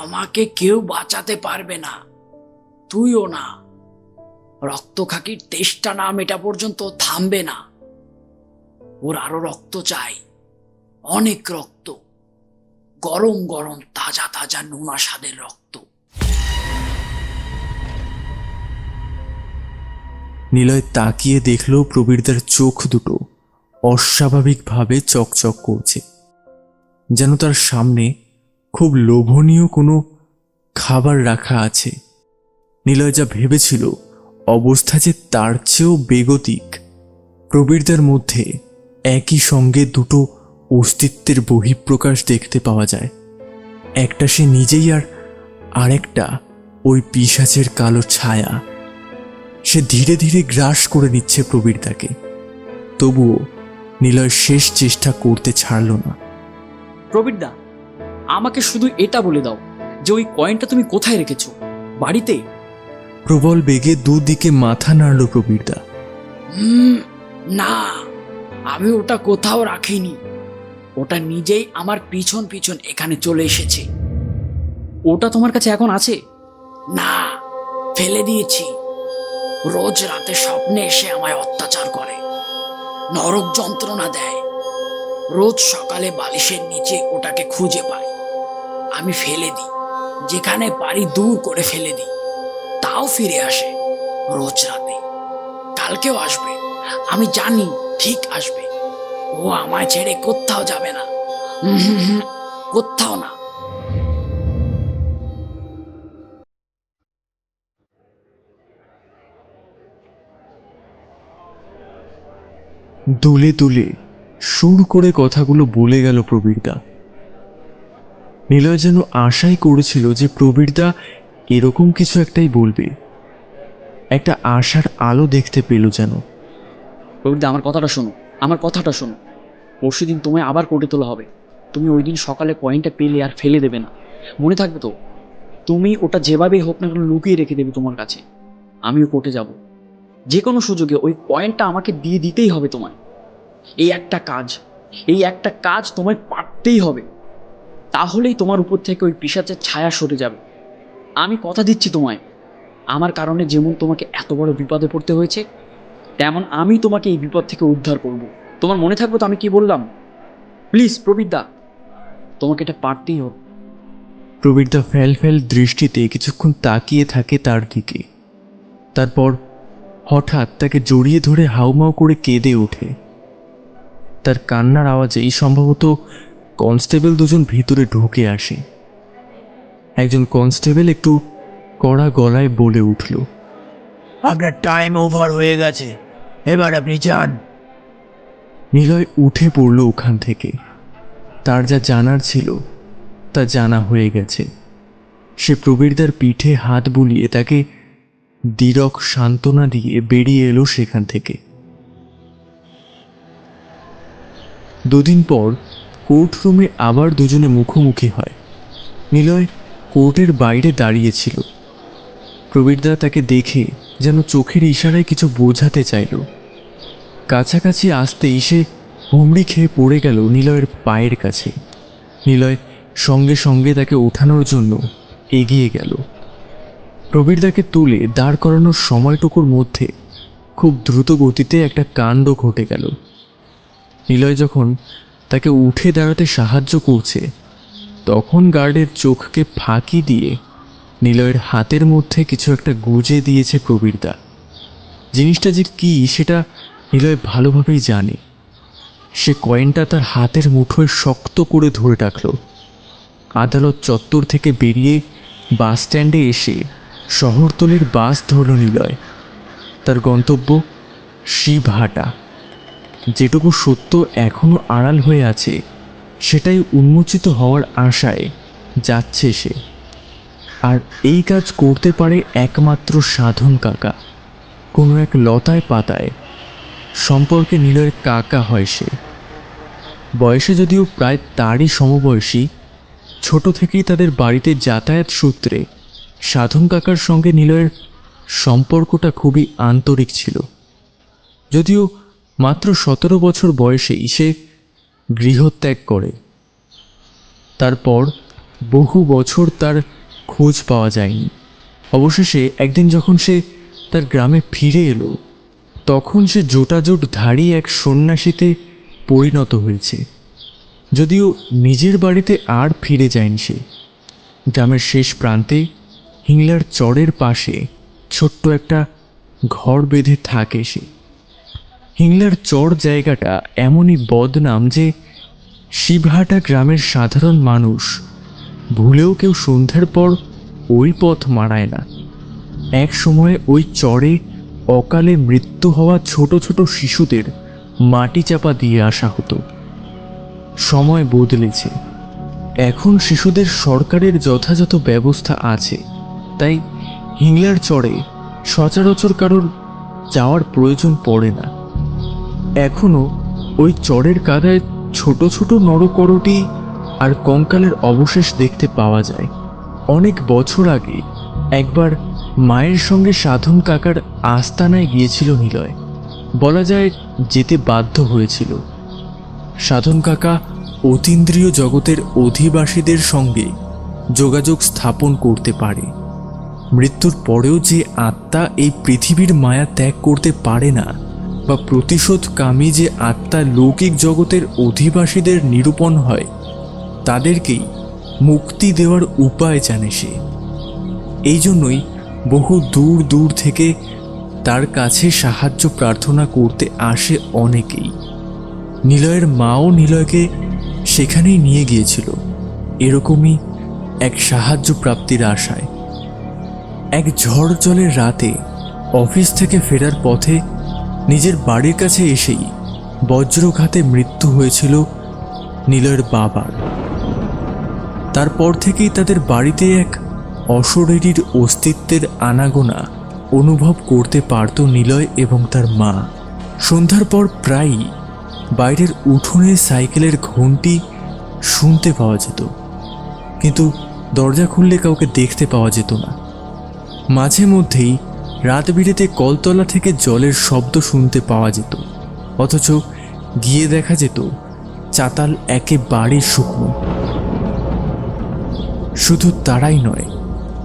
আমাকে কেউ বাঁচাতে পারবে না, তুইও না। রক্তখাকির তেষ্টা না মেটা পর্যন্ত থামবে না। ওর আরো রক্ত চাই, অনেক রক্ত, গরম গরম তাজা তাজা নোনা স্বাদের রক্ত। নিলয় তাকিয়ে দেখল প্রবীরদার চোখ দুটো অস্বাভাবিকভাবে চকচক করছে, যেন তার সামনে খুব লোভনীয় কোনো খাবার রাখা আছে। নিলয় যা ভেবেছিল অবস্থা যে তার চেয়েও বেগতিক। প্রবীরদার মধ্যে একই সঙ্গে দুটো অস্তিত্বের বহিঃপ্রকাশ দেখতে পাওয়া যায়। একটা সে নিজেই আর আরেকটা ওই পিশাচের কালো ছায়া। সে ধীরে ধীরে গ্রাস করে নিচ্ছে প্রবীরদাকে। তবুও নিলয় শেষ চেষ্টা করতে ছাড়ল না। প্রবীরদা, আমাকে শুধু এটা বলে দাও যে ওই কয়েনটা তুমি কোথায় রেখেছো? বাড়িতে? প্রবল বেগে দুদিকে মাথা নাড়ল প্রবীরদা। না, আমি ওটা কোথাও রাখিনি। ওটা নিজেই আমার পিছন পিছন এখানে চলে এসেছে। ওটা তোমার কাছে এখন আছে? না, ফেলে দিয়েছি। রোজ রাতে স্বপ্নে এসে আমায় অত্যাচার করে, নরক যন্ত্রণা দেয়। রোজ সকালে বালিশের নিচে ওটাকে খুঁজে পাই। আমি ফেলে দিই, যেখানে পারি দূর করে ফেলে দিই। তাও ফিরে আসে রোজ রাতে। কালকেও আসবে, আমি জানি ঠিক আসবে। ও আমায় ছেড়ে কোথাও যাবে না। কোথাও না। দুলে দুলে সুর করে কথাগুলো বলে গেল প্রবীরদা। নিলয় যেন আশাই করেছিল যে প্রবীরদা এরকম কিছু একটাই বলবে। একটা আশার আলো দেখতে পেল যেন। প্রবীরদা, আমার কথাটা শোনো, আমার কথাটা শোনো। পরশুদিন তোমায় আবার কোর্টে তোলা হবে। তুমি ওই দিন সকালে কয়েনটা পেলে আর ফেলে দেবে না, মনে থাকবে তো? তুমি ওটা যেভাবেই হোক না কেন লুকিয়ে রেখে দেবে তোমার কাছে। আমিও কোর্টে যাব, যে কোনো সুযোগে ওই কয়েনটা আমাকে দিয়ে দিতেই হবে তোমায়। এই একটা কাজ তোমায় পারতেই হবে। তাহলেই তোমার উপর থেকে ওই পিশাচের ছায়া সরে যাবে। আমি কথা দিচ্ছি তোমায়, আমার কারণে যেমন তোমাকে এত বড় বিপদে পড়তে হয়েছে, তেমন আমি তোমাকে এই বিপদ থেকে উদ্ধার করব। তোমার মনে থাকবে তো আমি কি বললাম? প্লিজ প্রবীরদা, তোমাকে এটা পারতেই হবে। প্রবীরদা ফেল ফেল দৃষ্টিতে কিছুক্ষণ তাকিয়ে থাকে তার দিকে। তারপর হঠাৎ তাকে জড়িয়ে ধরে হাউমাউ করে কেঁদে ওঠে। তার কান্নার আওয়াজেই সম্ভবত কনস্টেবল দুজন ভিতরে ঢুকে আসে। একজন কনস্টেবল একটু কড়া গলায় বলে উঠল, আপনার টাইম ওভার হয়ে গেছে, এবার আপনি যান। নিলয় উঠে পড়ল ওখান থেকে। তার যা জানার ছিল তা জানা হয়ে গেছে। সে প্রবীরদার পিঠে হাত বুলিয়ে তাকে দৃঢ় সান্ত্বনা দিয়ে বেরিয়ে এলো সেখান থেকে। দুদিন পর কোর্ট রুমে আবার দুজনে মুখোমুখি হয়। নিলয় কোর্টের বাইরে দাঁড়িয়েছিল। প্রবীরদা তাকে দেখে যেন চোখের ইশারায় কিছু বোঝাতে চাইল। কাছাকাছি আসতেই সে হুমড়ি খেয়ে পড়ে গেল নিলয়ের পায়ের কাছে। নিলয় সঙ্গে সঙ্গে তাকে ওঠানোর জন্য এগিয়ে গেল। প্রবীরদাকে তুলে দাঁড় করানোর সময়টুকুর মধ্যে খুব দ্রুত গতিতে একটা কাণ্ড ঘটে গেল। নিলয় যখন তাকে উঠে দাঁড়াতে সাহায্য করছে, তখন গার্ডের চোখকে ফাঁকি দিয়ে নিলয়ের হাতের মধ্যে কিছু একটা গুজে দিয়েছে প্রবীরদা। জিনিসটা যে কি সেটা নিলয় ভালোভাবেই জানে। সে কয়েনটা তার হাতের মুঠোয় শক্ত করে ধরে রাখল। আদালত চত্বর থেকে বেরিয়ে বাস স্ট্যান্ডে এসে শহরতলির বাস ধরল নিলয়। তার গন্তব্য শিবহাটা। যেটুকু সত্য এখনো আড়াল হয়ে আছে সেটাই উন্মোচিত হওয়ার আশায় যাচ্ছে সে। আর এই কাজ করতে পারে একমাত্র সাধন কাকা। কোনো এক লতায় পাতায় সম্পর্কে নিলয়ের কাকা হয় সে। বয়সে যদিও প্রায় তারই সমবয়সী, ছোট থেকেই তাদের বাড়িতে যাতায়াত সূত্রে সাধন কাকার সঙ্গে নিলয়ের সম্পর্কটা খুবই আন্তরিক ছিল। যদিও মাত্র 17 বছর বয়সেই সে গৃহত্যাগ করে। তারপর বহু বছর তার খোঁজ পাওয়া যায়নি। অবশেষে একদিন যখন সে তার গ্রামে ফিরে এলো, তখন সে জোটাজোটধারী এক সন্ন্যাসীতে পরিণত হয়েছে। যদিও নিজের বাড়িতে আর ফিরে যায়নি সে। গ্রামের শেষ প্রান্তে হিংলার চরের পাশে ছোট্ট একটা ঘর বেঁধে থাকে সে। হিংলার চর জায়গাটা এমনই বদনাম যে শিবহাটা গ্রামের সাধারণ মানুষ ভুলেও কেউ সন্ধ্যার পর ওই পথ মারায় না। এক সময়ে ওই চরে অকালে মৃত্যু হওয়া ছোট ছোট শিশুদের মাটি চাপা দিয়ে আসা হতো। সময় বদলেছে, এখন শিশুদের সরকারের যথাযথ ব্যবস্থা আছে, তাই হিংলার চরে সচরাচর কারোর যাওয়ার প্রয়োজন পড়ে না। এখনো ওই চরের কাদায় ছোট ছোট নরকরটি আর কঙ্কালের অবশেষ দেখতে পাওয়া যায়। অনেক বছর আগে একবার মায়ের সঙ্গে সাধন কাকার আস্তানায় গিয়েছিল নিলয়। বলা যায় যেতে বাধ্য হয়েছিল। সাধন কাকা অতীন্দ্রিয় জগতের অধিবাসীদের সঙ্গে যোগাযোগ স্থাপন করতে পারে। মৃত্যুর পরেও যে আত্মা এই পৃথিবীর মায়া ত্যাগ করতে পারে না, বা প্রতিশোধকামী যে আত্মা লৌকিক জগতের অধিবাসীদের নিরূপণ হয়, তাদেরকেই মুক্তি দেওয়ার উপায় জানে সে। এই জন্যই বহু দূর দূর থেকে তার কাছে সাহায্য প্রার্থনা করতে আসে অনেকেই। নিলয়ের মাও নিলয়কে সেখানেই নিয়ে গিয়েছিল এরকমই এক সাহায্য প্রাপ্তির আশায়। এক ঝড় জলের রাতে অফিস থেকে ফেরার পথে নিজের বাড়ির কাছে এসেই বজ্রঘাতে মৃত্যু হয়েছিল নিলয়ের বাবার। তারপর থেকেই তাদের বাড়িতে এক অশরীরীর অস্তিত্বের আনাগোনা অনুভব করতে পারত নিলয় এবং তার মা। সন্ধ্যার পর প্রায়ই বাইরের উঠোনে সাইকেলের ঘন্টি শুনতে পাওয়া যেত, কিন্তু দরজা খুললে কাউকে দেখতে পাওয়া যেত না। মাঝে মধ্যেই রাত বিরেতে কলতলা থেকে জলের শব্দ শুনতে পাওয়া যেত, অথচ গিয়ে দেখা যেত চাতাল একেবারে শুকনো। শুধু তারাই নয়,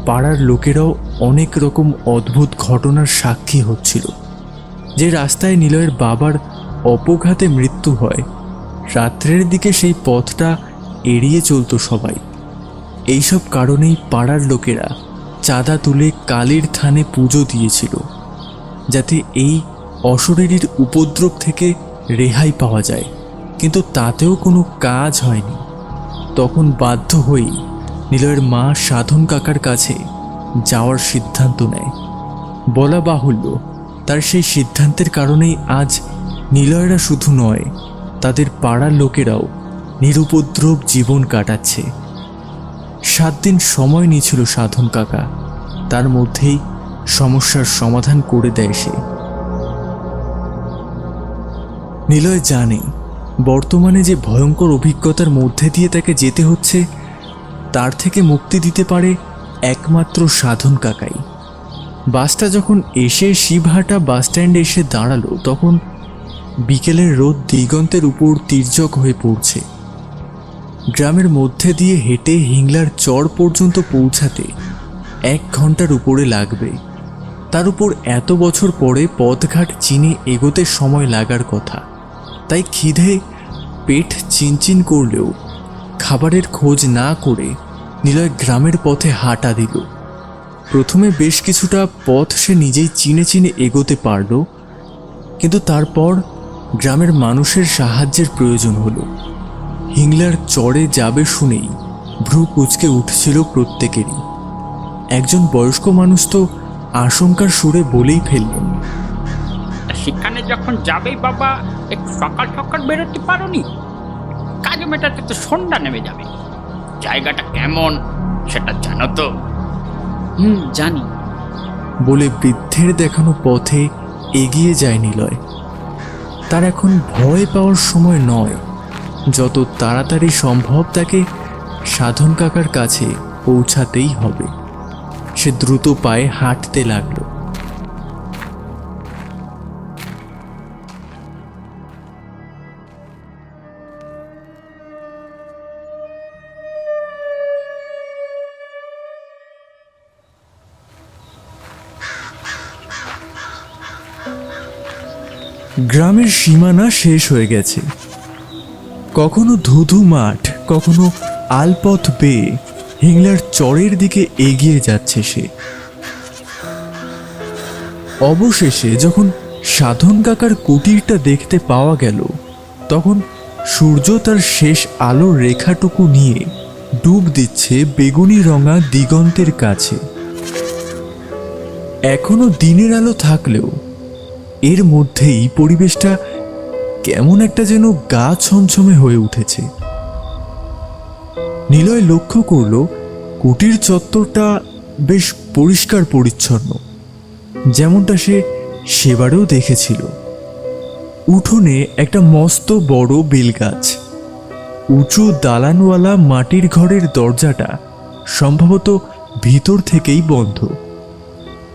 পাড়ার লোকেরাও অনেক রকম অদ্ভুত ঘটনার সাক্ষী হচ্ছিল। যে রাস্তায় নিলয়ের বাবার অপঘাতে মৃত্যু হয়, রাত্রের দিকে সেই পথটা এড়িয়ে চলত সবাই। এইসব কারণেই পাড়ার লোকেরা চাঁদা তুলে কালীর থানে পুজো দিয়েছিল, যাতে এই অশরীরীর উপদ্রব থেকে রেহাই পাওয়া যায়। কিন্তু তাতেও কোনো কাজ হয়নি। তখন বাধ্য হয়েই নিলয়ের মা সাধন কাকার কাছে যাওয়ার সিদ্ধান্ত নেয়। বলা বাহুল্য, তার সেই সিদ্ধান্তের কারণেই আজ নিলয়রা শুধু নয়, তাদের পাড়ার লোকেরাও নিরুপদ্রব জীবন কাটাচ্ছে। 7 দিন সময় নিয়েছিল সাধন কাকা, তার মধ্যেই সমস্যার সমাধান করে দেয় সে। নিলয় জানে বর্তমানে যে ভয়ঙ্কর অভিজ্ঞতার মধ্যে দিয়ে তাকে যেতে হচ্ছে, তার থেকে মুক্তি দিতে পারে একমাত্র সাধন কাকাই। বাসটা যখন এসে শিবহাটা বাসস্ট্যান্ডে এসে দাঁড়ালো, তখন বিকেলের রোদ দিগন্তের উপর তির্যক হয়ে পড়ছে। গ্রামের মধ্যে দিয়ে হেঁটে হিংলার চর পর্যন্ত পৌঁছাতে 1 ঘন্টার উপরে লাগবে। তার উপর এত বছর পরে পথঘাট চিনে এগোতে সময় লাগার কথা। তাই খিদে পেট চিনচিন করলেও খাবারের খোঁজ না করে নিলয় গ্রামের পথে হাঁটা দিল। প্রথমে বেশ কিছুটা পথ সে নিজেই চিনে চিনে এগোতে পারল, কিন্তু তারপর গ্রামের মানুষের সাহায্যের প্রয়োজন হলো। হিংলার চরে যাবে শুনেই ভ্রু কুঁচকে উঠছিল প্রত্যেকেরই। একজন বয়স্ক মানুষ তো আশঙ্কার সুরে বলেই ফেললেন, সেখানে যখন যাবেই বাবা, একটু সকাল সকাল বেরোতে পারোনি? কাজ মেটাতে তো সন্ধ্যা নেমে যাবে। জায়গাটা কেমন সেটা জানো তো? জানি। বলে বৃদ্ধের দেখানো পথে এগিয়ে যায় নিলয়। তার এখন ভয় পাওয়ার সময় নয়, যত তাড়াতাড়ি সম্ভব তাকে সাধন কাকার কাছে পৌঁছাতেই হবে। সে দ্রুত পায়ে হাঁটতে লাগলো। গ্রামের সীমানা শেষ হয়ে গেছে। কখনো ধুধু মাঠ, কখনো আলপথ বেয়ে হিংলার চরের দিকে এগিয়ে যাচ্ছে সে। অবশেষে যখন সাধন কাকার কুটিরটা দেখতে পাওয়া গেল, তখন সূর্য তার শেষ আলোর রেখাটুকু নিয়ে ডুব দিচ্ছে বেগুনি রঙা দিগন্তের কাছে। এখনো দিনের আলো থাকলেও এর মধ্যেই পরিবেশটা কেমন একটা যেন গা ছমছমে হয়ে উঠেছে। নিলয় লক্ষ্য করল কুটির চত্বরটা বেশ পরিষ্কার পরিচ্ছন্ন, যেমনটা সে সেবারেও দেখেছিল। উঠোনে একটা মস্ত বড় বেলগাছ, উঁচু দালানওয়ালা মাটির ঘরের দরজাটা সম্ভবত ভিতর থেকেই বন্ধ।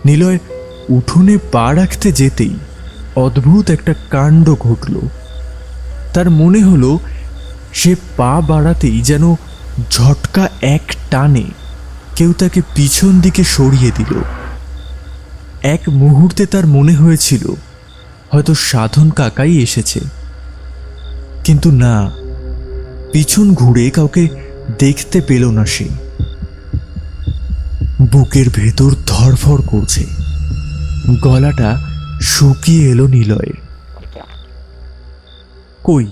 নিলয় উঠোনে পা রাখতে যেতেই অদ্ভুত একটা কাণ্ড ঘটল। তার মনে হলো সে পা বাড়াতেই যেন ঝটকা এক টানে কেউ তাকে পিছন দিকে সরিয়ে দিল। এক মুহূর্তে তার মনে হয়েছিল হয়তো সাধন কাকাই এসেছে, কিন্তু না, পিছন ঘুরে কাউকে দেখতে পেল না সে। বুকের ভেতর ধড়ফড় করছে, গলাটা শুকিয়ে এলো নিলয়ের। কই,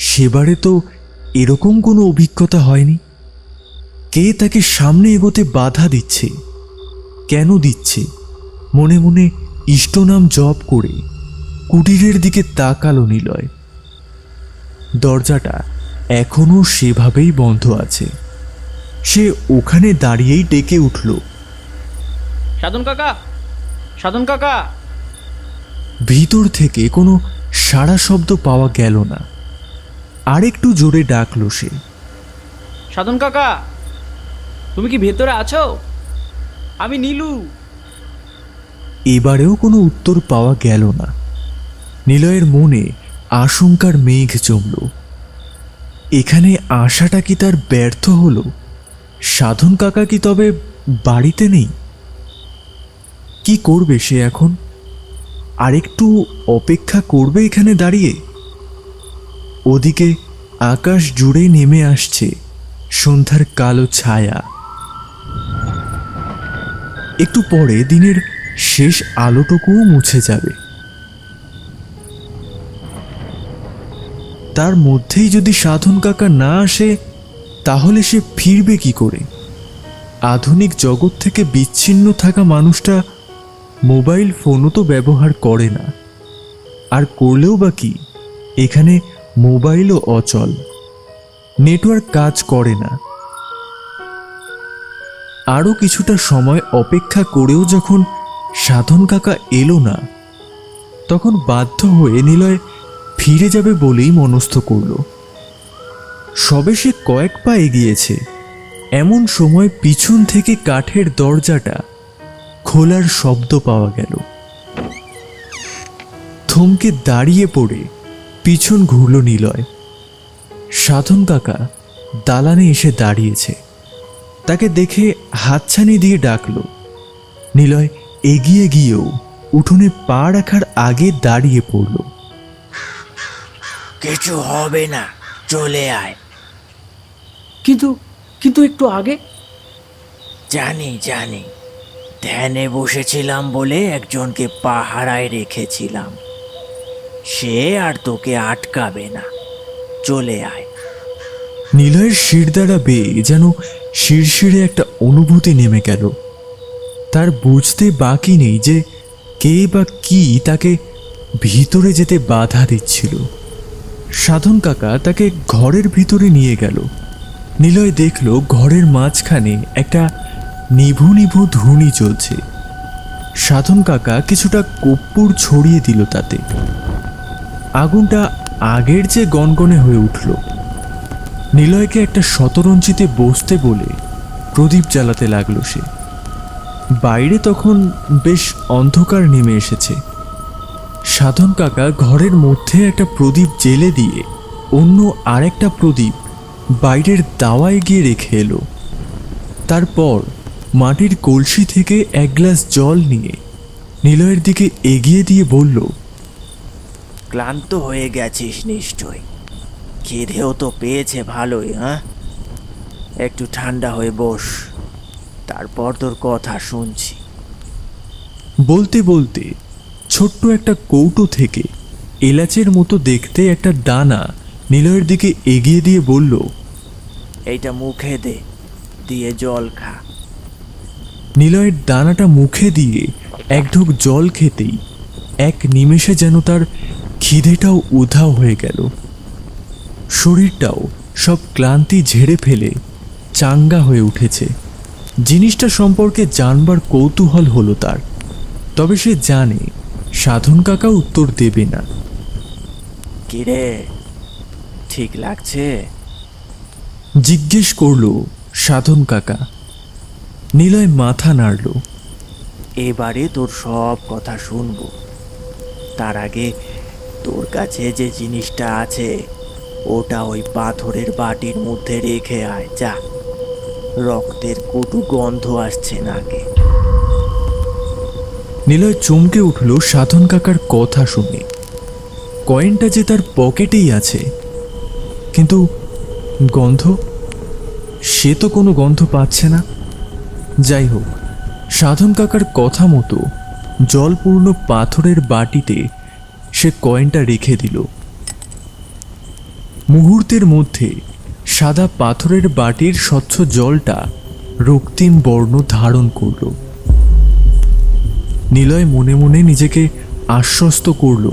সেবারে তো এরকম কোনো অভিজ্ঞতা হয়নি। কে তাকে সামনে এগোতে বাধা দিচ্ছে, কেন দিচ্ছে? মনে মনে ইষ্টনাম জপ করে কুটিরের দিকে তাকালো নিলয়। দরজাটা এখনো সেভাবেই বন্ধ আছে। সে ওখানে দাঁড়িয়েই ডেকে উঠল, সাধন কাকা, সাধন কাকা। ভিতর থেকে কোনো সাড়া শব্দ পাওয়া গেল না। আরেকটু জোরে ডাকলো সে, সাধন কাকা, তুমি কি ভেতরে আছো? আমি নীলু। এবারেও কোনো উত্তর পাওয়া গেল না। নিলয়ের মনে আশঙ্কার মেঘ জমল। এখানে আসাটা কি তার ব্যর্থ হলো? সাধন কাকা কি তবে বাড়িতে নেই? কি করবে সে এখন? আরেকটু অপেক্ষা করবে এখানে দাঁড়িয়ে? ওদিকে আকাশ জুড়ে নেমে আসছে সন্ধ্যার কালো ছায়া। একটু পরে দিনের শেষ আলোটুকুও মুছে যাবে। তার মধ্যেই যদি সাধন কাকা না আসে, তাহলে সে ফিরবে কি করে? আধুনিক জগৎ থেকে বিচ্ছিন্ন থাকা মানুষটা মোবাইল ফোনও তো ব্যবহার করে না, আর করলেও বা কি, এখানে মোবাইলও অচল, নেটওয়ার্ক কাজ করে না। আরও কিছুটা সময় অপেক্ষা করেও যখন সাধন কাকা এলো না, তখন বাধ্য হয়ে নিলয় ফিরে যাবে বলেই মনস্থ করল। সবে সে কয়েক পা এগিয়েছে, এমন সময় পিছন থেকে কাঠের দরজাটা খোলার শব্দ পাওয়া গেল। থমকে দাঁড়িয়ে পড়ে পিছন ঘুরল নিলয়। সাধন কাকা দালানে এসে দাঁড়িয়েছে। তাকে দেখে হাতছানি দিয়ে ডাকল। নিলয় এগিয়ে গিয়েও উঠোনে পা রাখার আগে দাঁড়িয়ে পড়ল। কিছু হবে না, চলে আয়। কিন্তু কিন্তু একটু আগে জানি জানি, ধ্যানে বসেছিলাম বলে একজনকে পাহারায় রেখেছিলাম। সে আর তোকে আটকাবে না, চলে আয়। নিলয়ের শিরদাঁড়া বেয়ে যেন শিরশিরে একটা অনুভূতি নেমে গেল। তার বুঝতে বাকি নেই যে কে বা কি তাকে ভিতরে যেতে বাধা দিচ্ছিল। সাধন কাকা তাকে ঘরের ভিতরে নিয়ে গেল। নিলয় দেখল ঘরের মাঝখানে একটা নিভু নিভু ধুনি জ্বলছে। সাধন কাকা কিছুটা কর্পূর ছড়িয়ে দিল তাতে। আগুনটা আগের চেয়ে গনগনে হয়ে উঠল। নিলয়কে একটা শতরঞ্চিতে বসতে বলে প্রদীপ জ্বালাতে লাগলো সে। বাইরে তখন বেশ অন্ধকার নেমে এসেছে। সাধন কাকা ঘরের মধ্যে একটা প্রদীপ জেলে দিয়ে অন্য আরেকটা প্রদীপ বাইরের দাওয়ায় গিয়ে রেখে এলো। তারপর মাটির কলসি থেকে এক গ্লাস জল নিয়ে নিলয়ের দিকে এগিয়ে দিয়ে বলল, ক্লান্ত হয়ে গেছিস নিশ্চয়, খিদেও তো পেয়েছে ভালোই। হ্যাঁ, একটু ঠান্ডা হয়ে বস, তারপর তোর কথা শুনছি। বলতে বলতে ছোট্ট একটা কৌটো থেকে এলাচের মতো দেখতে একটা দানা নিলয়ের দিকে এগিয়ে দিয়ে বলল, এইটা মুখে দে, দিয়ে জল খা। নিলয়ের দানাটা মুখে দিয়ে এক ঢোক জল খেতেই এক নিমেষে যেন তার খিদেটাও উধাও হয়ে গেল। শরীরটাও সব ক্লান্তি ঝেড়ে ফেলে চাঙ্গা হয়ে উঠেছে। জিনিসটা সম্পর্কে জানবার কৌতূহল হলো তার। তবে সে জানে সাধন কাকা উত্তর দেবে না। কিরে, ঠিক লাগছে? জিজ্ঞেস করলো সাধন কাকা। নিলয় মাথা নাড়ল। এবারে তোর সব কথা শুনবো। তার আগে তোর কাছে যে জিনিসটা আছে ওটা ওই পাথরের বাটির মধ্যে রেখে আয়, যা। রক্তের কটু গন্ধ আসছে নাকে। নিলয় চমকে উঠল সাধন কাকার কথা শুনে। কয়েনটা যে তার পকেটেই আছে, কিন্তু গন্ধ, সে তো কোনো গন্ধ পাচ্ছে না। যাই হোক, সাধন কাকার কথা মতো জলপূর্ণ পাথরের বাটিতে সে কয়েনটা রেখে দিল। মুহূর্তের মধ্যে সাদা পাথরের বাটির স্বচ্ছ জলটা রক্তিম বর্ণ ধারণ করল। নিলয় মনে মনে নিজেকে আশ্বস্ত করল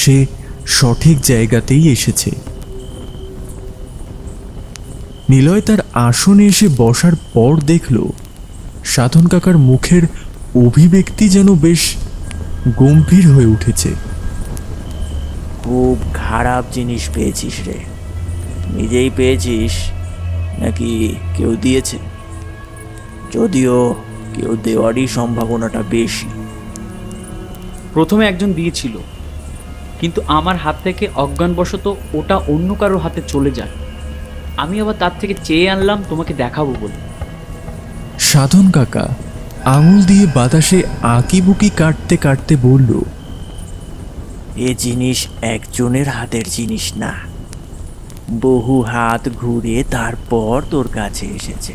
সে সঠিক জায়গাতেই এসেছে। নিলয় তার আসনে এসে বসার পর দেখল সাধন কাকার মুখের অভিব্যক্তি যেন বেশ গম্ভীর হয়ে উঠেছে। খুব খারাপ জিনিস পেয়েছিস রে। নিজেই পেয়েছিস নাকি কেউ দিয়েছে? যদিও কেউ দেওয়ারই সম্ভাবনাটা বেশি। প্রথমে একজন দিয়েছিল, কিন্তু আমার হাত থেকে অজ্ঞানবশত ওটা অন্য কারোর হাতে চলে যায়। আমি আবার তার থেকে চেয়ে আনলাম তোমাকে দেখাবো বলে। সাধন কাকা আঙুল দিয়ে বাতাসে আঁকিবুকি কাটতে কাটতে বলল, এ জিনিস একজনের হাতের জিনিস না, বহু হাত ঘুরে তারপর তোর কাছে এসেছে।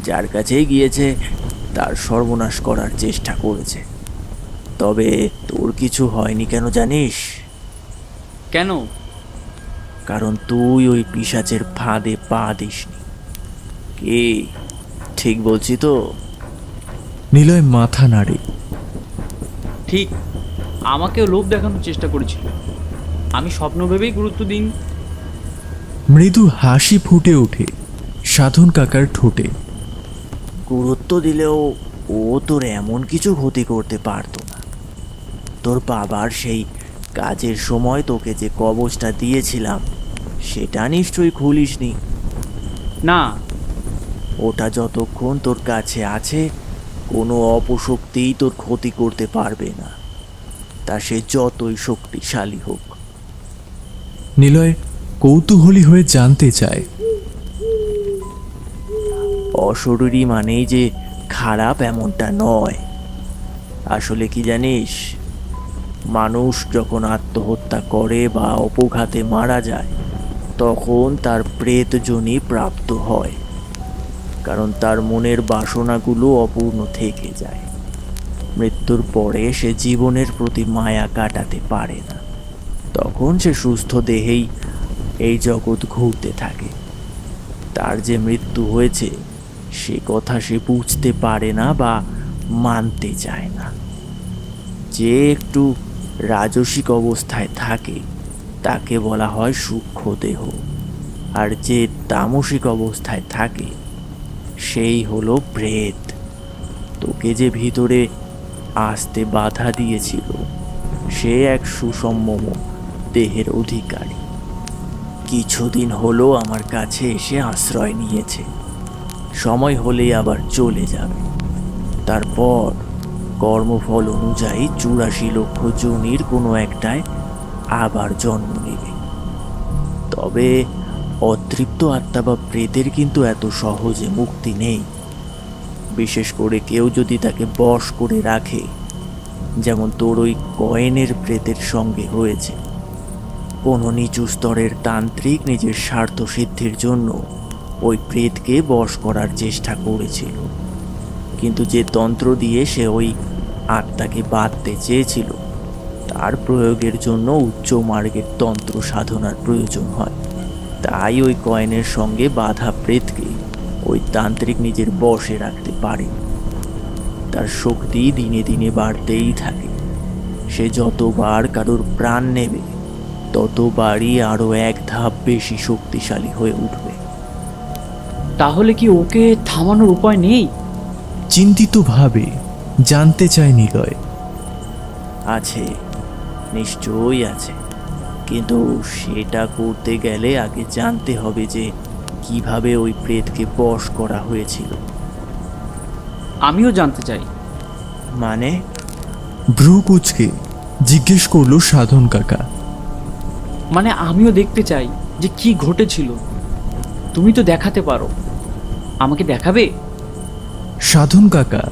যার কাছেই গিয়েছে তার সর্বনাশ করার চেষ্টা করেছে। তবে তোর কিছু হয়নি কেন জানিস? কেন? কারণ তুই ওই পিশাচের ফাঁদে পা দিসনি। কি ঠিক বলছি তো? নিলয় মাথা নাড়ে। ঠিক, আমাকেও লোভ দেখানোর চেষ্টা করেছিল। আমি স্বপ্ন ভেবেই গুরুত্ব দিইনি। মৃদু হাসি ফুটে ওঠে সাধন কাকার ঠোঁটে। গুরুত্ব দিলেও ও তোর এমন কিছু ক্ষতি করতে পারতো না। তোর বাবার সেই কাজের সময় তোকে যে কবচটা দিয়েছিলাম সেটা নিশ্চয়ই খুলিসনি। না, ওটা যতক্ষণ তোর কাছে আছে কোনো অপশক্তিই তোর ক্ষতি করতে পারবে না, তা সে যতই শক্তিশালী হোক। নিলয় কৌতূহলী হয়ে জানতে চায়, অশরীরী মানেই যে খারাপ এমনটা নয়। আসলে কি জানিস, মানুষ যখন আত্মহত্যা করে বা অপঘাতে মারা যায় তখন তার প্রেতজনি প্রাপ্ত হয়, কারণ তার মনের বাসনাগুলো অপূর্ণ থেকে যায়। মৃত্যুর পরে সে জীবনের প্রতি মায়া কাটাতে পারে না, তখন সে সুস্থ দেহেই এই জগৎ ঘুরতে থাকে। তার যে মৃত্যু হয়েছে সে কথা সে বুঝতে পারে না বা মানতে চায় না। যে একটু রাজসিক অবস্থায় থাকে তাকে বলা হয় সূক্ষ্ম দেহ, আর যে তামসিক অবস্থায় থাকে সেই হলো প্রেত। তোকে যে ভিতরে আসতে বাধা দিয়েছিল সে এক সুষম দেহের অধিকারী। কিছুদিন হলো আমার কাছে এসে আশ্রয় নিয়েছে, সময় হলেই আবার চলে যাবে। তারপর কর্মফল অনুযায়ী 84 লক্ষ যোনির কোনো একটায় আবার জন্ম নেবে। তবে অতৃপ্ত আত্মা বা প্রেতের কিন্তু এত সহজে মুক্তি নেই, বিশেষ করে কেউ যদি তাকে বশ করে রাখে, যেমন তোর ওই কয়েনের প্রেতের সঙ্গে হয়েছে। কোনো নিচু স্তরের তান্ত্রিক নিজের স্বার্থ সিদ্ধির জন্য ওই প্রেতকে বশ করার চেষ্টা করেছিল, কিন্তু যে তন্ত্র দিয়ে সে ওই আত্মাকে বাঁধতে চেয়েছিল তার প্রয়োগের জন্য উচ্চ মার্গের তন্ত্র সাধনার প্রয়োজন হয়। তাই ওই কয়েনের সঙ্গে বাধা প্রেতকে ওই তান্ত্রিক নিজের বশে রাখতে পারে। তার শক্তি দিনে দিনে বাড়তেই থাকে। সে যতবার কারোর প্রাণ নেবে ততবারই আরো এক ধাপ বেশি শক্তিশালী হয়ে উঠবে। তাহলে কি ওকে থামানোর উপায় নেই? চিন্তিতভাবে জানতে চায় নিলয়। আছে, নিশ্চয়ই আছে, কিন্তু সেটা করতে গেলে আগে জানতে হবে যে কিভাবে ওই প্রেতকে বশ করা হয়েছিল। আমিও জানতে চাই। মানে? ভ্রু কুঁচকে জিজ্ঞেস করলো সাধন কাকা। মানে আমিও দেখতে চাই যে কি ঘটেছিল। তুমি তো দেখাতে পারো, আমাকে দেখাবে? সাধন কাকা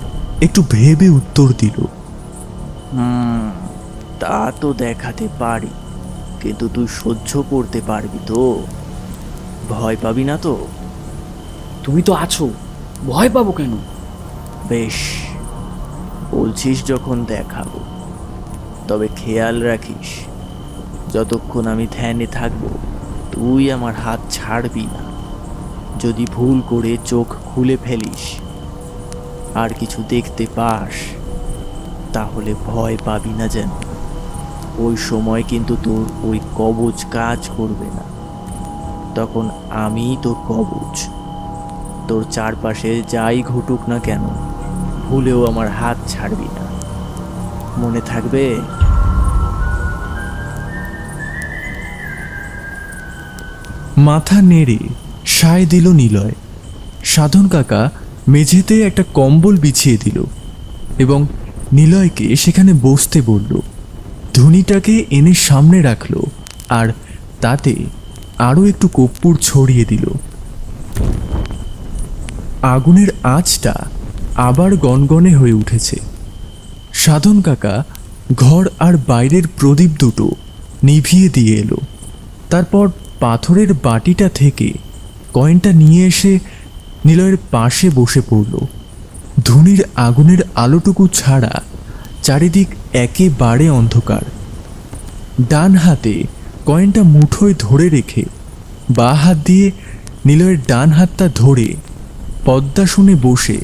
একটু ভেবে উত্তর দিল। তা তো দেখাতে পারি, কিন্তু তুই সহ্য করতে পারবি তো? ভয় পাবি না তো? তুমি তো আছো, ভয় পাবো কেন? বেশ, বলছিস যখন দেখাবো, তবে খেয়াল রাখিস যতক্ষণ আমি ধ্যানে থাকবো তুই আমার হাত ছাড়বি না। যদি ভুল করে চোখ খুলে ফেলিস আর কিছু দেখতে পাস তাহলে ভয় পাবি না যেন। ওই সময় কিন্তু তোর ওই কবচ কাজ করবে না, তখন আমিই তোর কবচ। তোর চারপাশে যাই ঘটুক না কেন ভুলেও আমার হাত ছাড়বি না, মনে থাকবে? মাথা নেড়ে সায় দিল নিলয়। সাধন কাকা মেঝেতে একটা কম্বল বিছিয়ে দিল এবং নিলয়কে সেখানে বসতে বলল। ধুনিটাকে এনে সামনে রাখলো আর তাতে আরও একটু কর্পূর ছড়িয়ে দিল। আগুনের আঁচটা আবার গনগনে হয়ে উঠেছে। সাধন কাকা ঘর আর বাইরের প্রদীপ দুটো নিভিয়ে দিয়ে এলো। তারপর পাথরের বাটিটা থেকে কয়েনটা নিয়ে এসে নিলয়ের পাশে বসে পড়ল। ধুনির আগুনের আলোটুকু ছাড়া চারিদিক একেবারে অন্ধকার। ডান হাতে কয়েনটা মুঠোয় ধরে রেখে বাঁ হাত দিয়ে নিলয়ের ডান হাতটা ধরে পদ্মাসনে বসে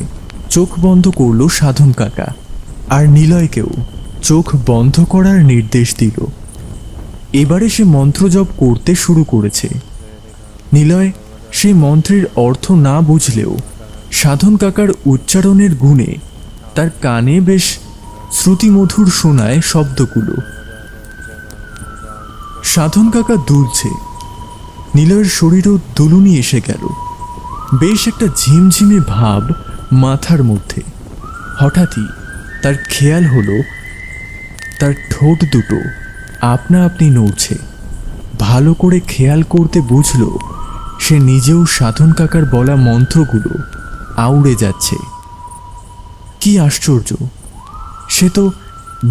চোখ বন্ধ করল সাধন কাকা, আর নিলয়কেও চোখ বন্ধ করার নির্দেশ দিল। এবারে সে মন্ত্রজপ করতে শুরু করেছে। নিলয় সেই মন্ত্রের অর্থ না বুঝলেও সাধন কাকার উচ্চারণের গুণে তার কানে বেশ শ্রুতিমধুর শোনায় শব্দগুলো। সাধন কাকা দুলছে, নিলয়ের শরীরও দুলুনি এসে গেল। বেশ একটা ঝিমঝিমে ভাব মাথার মধ্যে। হঠাৎই তার খেয়াল হলো তার ঠোঁট দুটো আপনা আপনি নড়ছে। ভালো করে খেয়াল করতে বুঝল সে নিজেও সাধন কাকার বলা মন্ত্রগুলো আউড়ে যাচ্ছে। কি আশ্চর্য, সে তো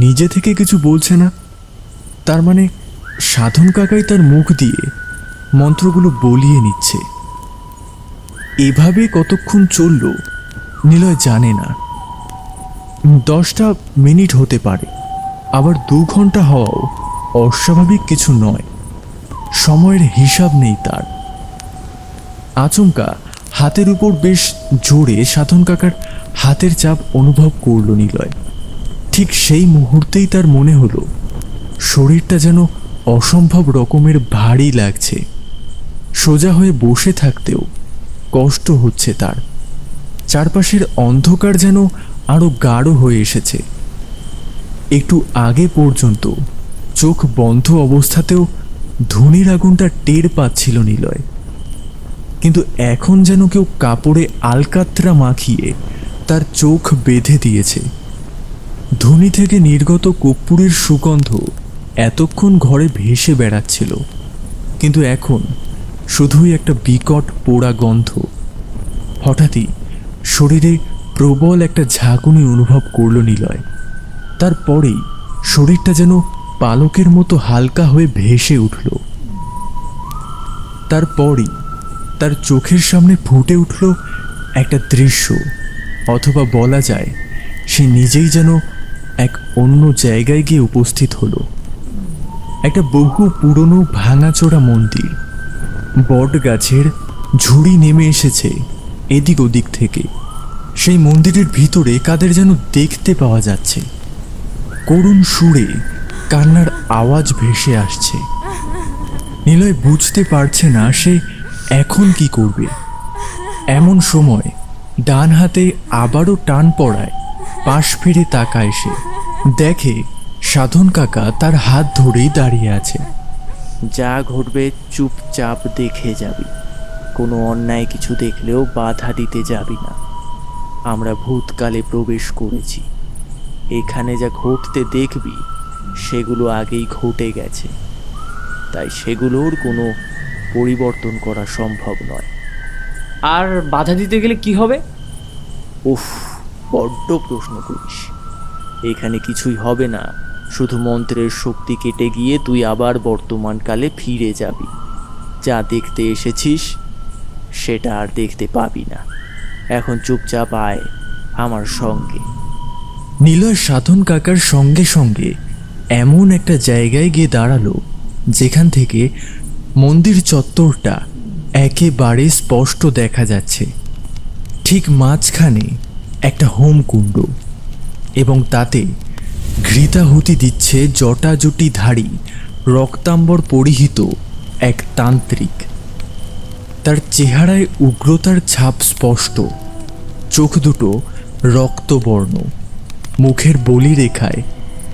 নিজে থেকে কিছু বলছে না, তার মানে সাধন কাকাই তার মুখ দিয়ে মন্ত্রগুলো বলিয়ে নিচ্ছে। এভাবে কতক্ষণ চলল নিলয় জানে না। 10টা মিনিট হতে পারে, আবার 2 ঘন্টা হওয়াও অস্বাভাবিক কিছু নয়। সময়ের হিসাব নেই তার। আচমকা হাতের উপর বেশ জোরে সাধন কাকার হাতের চাপ অনুভব করল নিলয়। ঠিক সেই মুহূর্তেই তার মনে হলো শরীরটা যেন অসম্ভব রকমের ভারী লাগছে। সোজা হয়ে বসে থাকতেও কষ্ট হচ্ছে তার। চারপাশের অন্ধকার যেন আরো গাঢ় হয়ে এসেছে। একটু আগে পর্যন্ত চোখ বন্ধ অবস্থাতেও ধুনির আগুনটা টের পাচ্ছিল নিলয়, কিন্তু এখন যেন কেউ কাপড়ে আলকাতরা মাখিয়ে তার চোখ বেঁধে দিয়েছে। ধুনি থেকে নির্গত কর্পূরের সুগন্ধ এতক্ষণ ঘরে ভেসে বেড়াচ্ছিল, কিন্তু এখন শুধুই একটা বিকট পোড়া গন্ধ। হঠাৎই শরীরে প্রবল একটা ঝাঁকুনি অনুভব করল নিলয়। তারপরেই শরীরটা যেন পালকের মতো হালকা হয়ে ভেসে উঠল। তারপরই তার চোখের সামনে ফুটে উঠল একটা দৃশ্য, অথবা বলা যায় সে নিজেই যেন এক অন্য জায়গায় গিয়ে উপস্থিত হলো। একটা বহু পুরনো ভাঙাচোরা মন্দির। বট গাছের ঝুড়ি নেমে এসেছে এদিক ওদিক থেকে। সেই মন্দিরের ভিতরে কাদের যেন দেখতে পাওয়া যাচ্ছে। করুণ সুরে কান্নার আওয়াজ ভেসে আসছে। নিলয় বুঝতে পারছে না সে এখন কি করবে। এমন সময় ডান হাতে আবারও টান পড়ায় পাশ ফিরে তাকায় সে, দেখে সাধন কাকা তার হাত ধরেই দাঁড়িয়ে আছে। যা ঘটবে চুপচাপ দেখে যাবি, কোনো অন্যায় কিছু দেখলেও বাধা দিতে যাবি না। আমরা ভূতকালে প্রবেশ করেছি, এখানে যা ঘটতে দেখবি সেগুলো আগেই ঘটে গেছে, তাই সেগুলোর কোনো পরিবর্তন করা সম্ভব নয়। আর বাধা দিতে গেলে কি হবে? উফ, বড্ড প্রশ্ন করিস। এখানে কিছুই হবে না, শুধু মন্ত্রের শক্তি কেটে গিয়ে তুই আবার বর্তমানকালে ফিরে যাবি। যা দেখতে এসেছিস সেটা আর দেখতে পাবি না। এখন চুপচাপ আয় আমার সঙ্গে। নিলয় সাধন কাকার সঙ্গে সঙ্গে এমন একটা জায়গায় গিয়ে দাঁড়ালো যেখান থেকে মন্দির চত্বরটা একেবারে স্পষ্ট দেখা যাচ্ছে। ঠিক মাঝখানে একটা হোমকুণ্ড, এবং তাতে ঘৃতাহুতি দিচ্ছে জটাজটিধারী রক্তাম্বর পরিহিত এক তান্ত্রিক। তার চেহারায় উগ্রতার ছাপ স্পষ্ট, চোখ দুটো রক্তবর্ণ, মুখের বলিরেখায়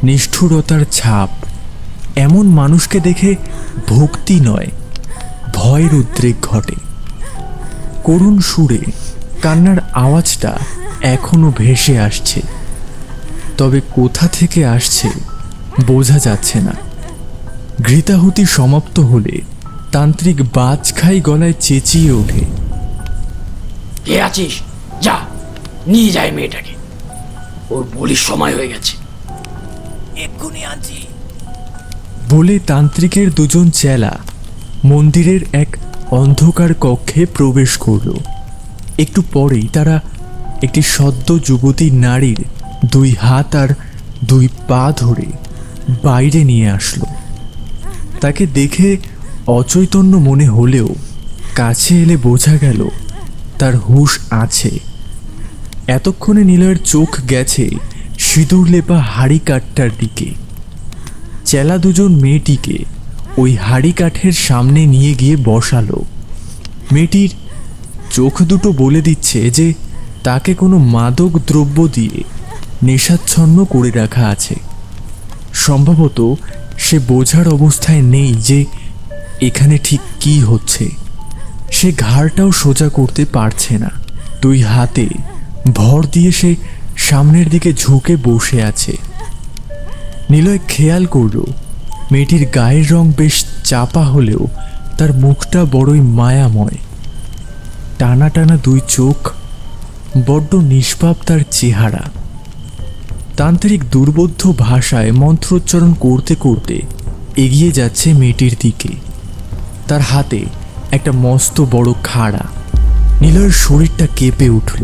নিষ্ঠুরতার ছাপ। এমন মানুষকে দেখে ভক্তি নয়, ভয়ের উদ্রেক ঘটে। করুণ সুরে কান্নার আওয়াজটা এখনো ভেসে আসছে, তবে কোথা থেকে আসছে বোঝা যাচ্ছে না। ঘৃতাহুতি সমাপ্ত হলে তান্ত্রিক বাজখাই গলায় চেঁচিয়ে ওঠে, কে আছিস? যা, নিয়ে যায় মেয়েটাকে, ওর বলির সময় হয়ে গেছে। এক্ষুনি আনছি। বলে তান্ত্রিকের দুজন চেলা মন্দিরের এক অন্ধকার কক্ষে প্রবেশ করল। একটু পরেই তারা একটি সদ্য যুবতী নারীর দুই হাত আর দুই পা ধরে বাইরে নিয়ে আসলো। তাকে দেখে অচৈতন্য মনে হলেও কাছে এলে বোঝা গেল তার হুঁশ আছে। এতক্ষণে নিলয়ের চোখ গেছে সিঁদুর লেপা হাড়ি কাঠটার দিকে। চেলা দুজন মেয়েটিকে ওই হাড়ি কাঠের সামনে নিয়ে গিয়ে বসালো। মেয়েটির চোখ দুটো বলে দিচ্ছে যে তাকে কোনো মাদক দ্রব্য দিয়ে নেশাচ্ছন্ন করে রাখা আছে। সম্ভবত সে বোঝার অবস্থায় নেই যে এখানে ঠিক কি হচ্ছে। সে ঘাড়টাও সোজা করতে পারছে না। দুই হাতে ভর দিয়ে সে সামনের দিকে ঝুঁকে বসে আছে। নিলয় খেয়াল করল মেয়েটির গায়ের রং বেশ চাপা হলেও তার মুখটা বড়ই মায়াময়। টানা টানা দুই চোখ, বড্ড নিষ্পাপ তার চেহারা। তান্ত্রিক দুর্বোধ্য ভাষায় মন্ত্রোচ্চারণ করতে করতে এগিয়ে যাচ্ছে মেয়েটির দিকে। তার হাতে একটা মস্ত বড় খাড়া। নিলয়ের শরীরটা কেঁপে উঠল।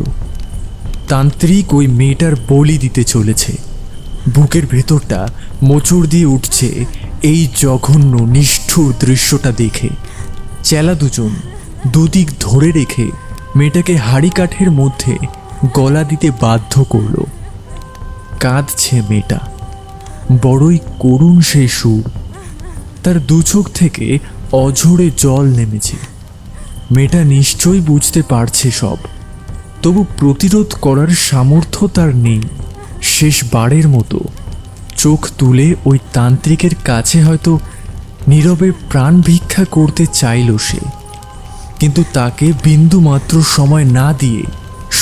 তান্ত্রিক ওই মেয়েটার বলি দিতে চলেছে। বুকের ভেতরটা মোচড় দিয়ে উঠছে এই জঘন্য নিষ্ঠুর দৃশ্যটা দেখে। চেলা দুজন দুদিক ধরে রেখে মেয়েটাকে হাড়ি কাঠের মধ্যে গলা দিতে বাধ্য করল। কাঁদছে মেয়েটা, বড়ই করুণ সেই সুর। তার দু চোখ থেকে অঝরে জল নেমেছে। মেয়েটা নিশ্চয়ই বুঝতে পারছে সব, তবু প্রতিরোধ করার সামর্থ্য তার নেই। শেষবারের মতো চোখ তুলে ওই তান্ত্রিকের কাছে হয়তো নীরবে প্রাণ ভিক্ষা করতে চাইল সে, কিন্তু তাকে বিন্দু মাত্র সময় না দিয়ে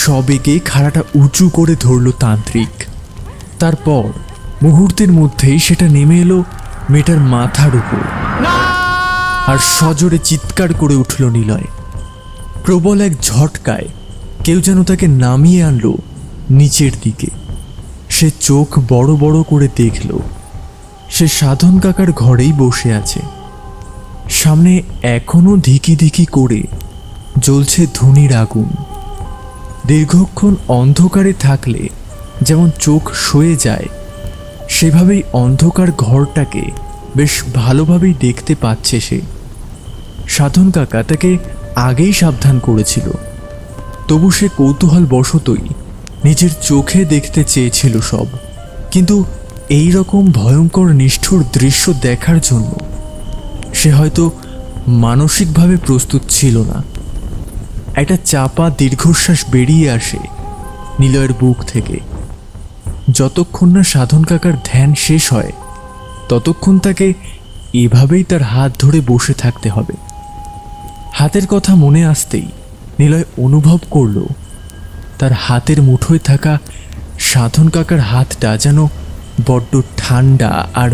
সবেগে খাড়াটা উঁচু করে ধরল তান্ত্রিক। তারপর মুহূর্তের মধ্যেই সেটা নেমে এলো মেয়েটার মাথার উপর, আর সজোরে চিৎকার করে উঠল নিলয়। প্রবল এক ঝটকায় কেউ যেন তাকে নামিয়ে আনলো নিচের দিকে। সে চোখ বড় বড় করে দেখল সে সাধন কাকার ঘরেই বসে আছে। সামনে এখনো ধিকি ধিকি করে জ্বলছে ধুনির আগুন। দীর্ঘক্ষণ অন্ধকারে থাকলে যেমন চোখ সয়ে যায়, সেভাবেই অন্ধকার ঘরটাকে বেশ ভালোভাবেই দেখতে পাচ্ছে সে। সাধন কাকা তাকে আগেই সাবধান করেছিল, তবু সে কৌতূহল বশতই নিজের চোখে দেখতে চেয়েছিল সব। কিন্তু এই রকম ভয়ঙ্কর নিষ্ঠুর দৃশ্য দেখার জন্য সে হয়তো মানসিকভাবে প্রস্তুত ছিল না। একটা চাপা দীর্ঘশ্বাস বেরিয়ে আসে নিলয়ের বুক থেকে। যতক্ষণ না সাধন কাকার ধ্যান শেষ হয় ততক্ষণ তাকে এভাবেই তার হাত ধরে বসে থাকতে হবে। হাতের কথা মনে আসতেই নিলয় অনুভব করল তার হাতের মুঠোয় থাকা সাধন কাকার হাতটা যেন বড্ড ঠান্ডা আর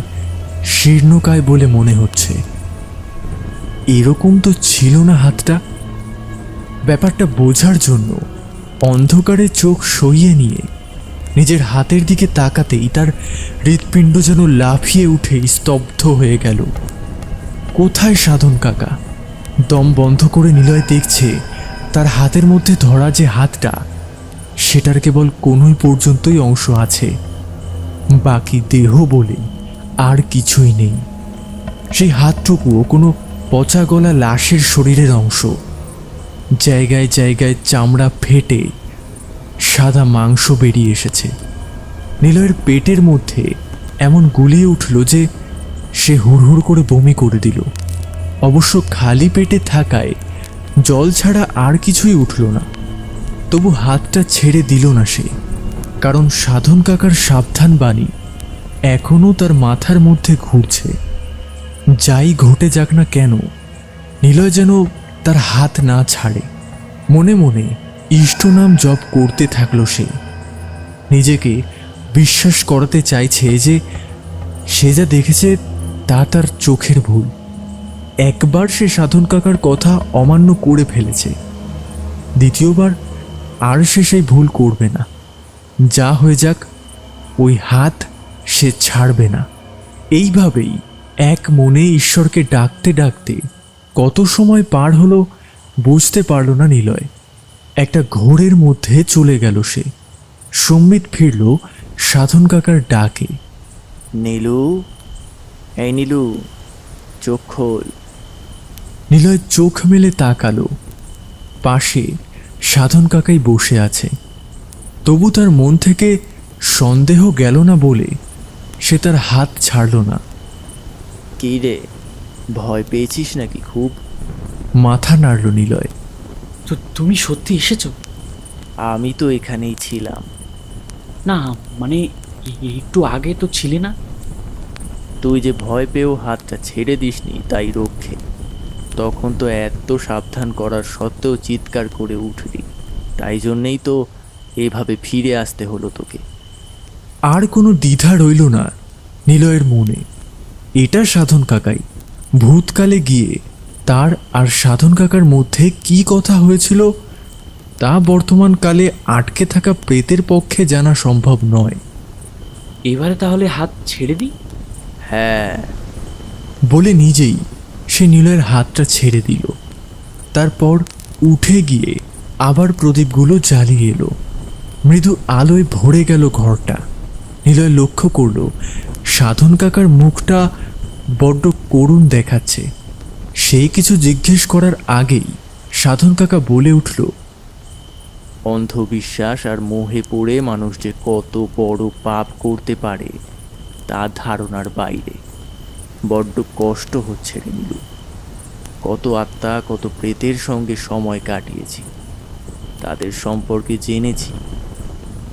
শীর্ণকায় বলে মনে হচ্ছে। এরকম তো ছিল না হাতটা। ব্যাপারটা বোঝার জন্য অন্ধকারে চোখ সইয়ে নিয়ে নিজের হাতের দিকে তাকাতেই তার হৃৎপিণ্ড যেন লাফিয়ে উঠে স্তব্ধ হয়ে গেল। কোথায় সাধন কাকা? দম বন্ধ করে নিলয় দেখছে তার হাতের মধ্যে ধরা যে হাতটা, সেটার কেবল কোনোই পর্যন্তই অংশ আছে, বাকি দেহ বলে আর কিছুই নেই। সেই হাতটুকুও কোনো পচা গলা লাশের শরীরের অংশ। জায়গায় জায়গায় চামড়া ফেটে সাদা মাংস বেরিয়ে এসেছে। নিলয়ের পেটের মধ্যে এমন গুলিয়ে উঠল যে সে হুড়হুড় করে বমি করে দিল। অবশ্য খালি পেটে থাকায় জল ছাড়া আর কিছুই উঠল না। তবু হাতটা ছেড়ে দিল না সে, কারণ সাধন কাকার সাবধান বাণী এখনও তার মাথার মধ্যে ঘুরছে। যাই ঘটে যাক না কেন, নিলয় যেন তার হাত না ছাড়ে। মনে মনে ইষ্টনাম জপ করতে থাকলো সে। নিজেকে বিশ্বাস করাতে চাইছে যে সে যা দেখেছে তা তার চোখের ভুল। একবার সে সাধন কাকার কথা অমান্য করে ফেলেছে, দ্বিতীয়বার আর সে সেই ভুল করবে না। যা হয়ে যাক, ওই হাত সে ছাড়বে না। এইভাবেই এক মনে ঈশ্বরকে ডাকতে ডাকতে কত সময় পার হলো বুঝতে পারল না নিলয়। একটা ঘোরের মধ্যে চলে গেল সে। সম্মিত ফিরল সাধন কাকার ডাকে। নীলু, এই নীলু, চোখ খোল। নিলয় চোখ মেলে তাকালো। পাশে সাধন কাকাই বসে আছে। তবু তার মন থেকে সন্দেহ গেল না বলে সে তার হাত ছাড়ল না। কি রে, ভয় পেয়েছিস নাকি খুব? মাথা নাড়ল নিলয়। তো তুমি সত্যি এসেছো? আমি তো এখানেই ছিলাম। না মানে একটু আগে তো ছিলে না। তুই যে ভয় পেয়েও হাতটা ছেড়ে দিসনি তাই রক্ষে। তখন তো এত সাবধান করার সত্ত্বেও চিৎকার করে উঠলি, তাই জন্যেই তো এভাবে ফিরে আসতে হলো তোকে। আর কোনো দ্বিধা রইল না নিলয়ের মনে। এটা সাধন কাকাই। ভূতকালে গিয়ে তার আর সাধন কাকার মধ্যে কি কথা হয়েছিল তা বর্তমানকালে আটকে থাকা প্রেতের পক্ষে জানা সম্ভব নয়। এবারে তাহলে হাত ছেড়ে দিই? হ্যাঁ, বলে নিজেই সে নিলয়ের হাতটা ছেড়ে দিল। তারপর উঠে গিয়ে আবার প্রদীপগুলো জ্বালিয়ে এলো। মৃদু আলোয় ভরে গেল ঘরটা। নিলয় লক্ষ্য করল সাধন কাকার মুখটা বড্ড করুণ দেখাচ্ছে। সেই কিছু জিজ্ঞেস করার আগেই সাধন কাকা বলে উঠল, অন্ধবিশ্বাস আর মোহে পড়ে মানুষ যে কত বড় পাপ করতে পারে তা ধারণার বাইরে। বড্ড কষ্ট হচ্ছে রে নীলু। কত আত্মা, কত প্রেতের সঙ্গে সময় কাটিয়েছি, তাদের সম্পর্কে জেনেছি,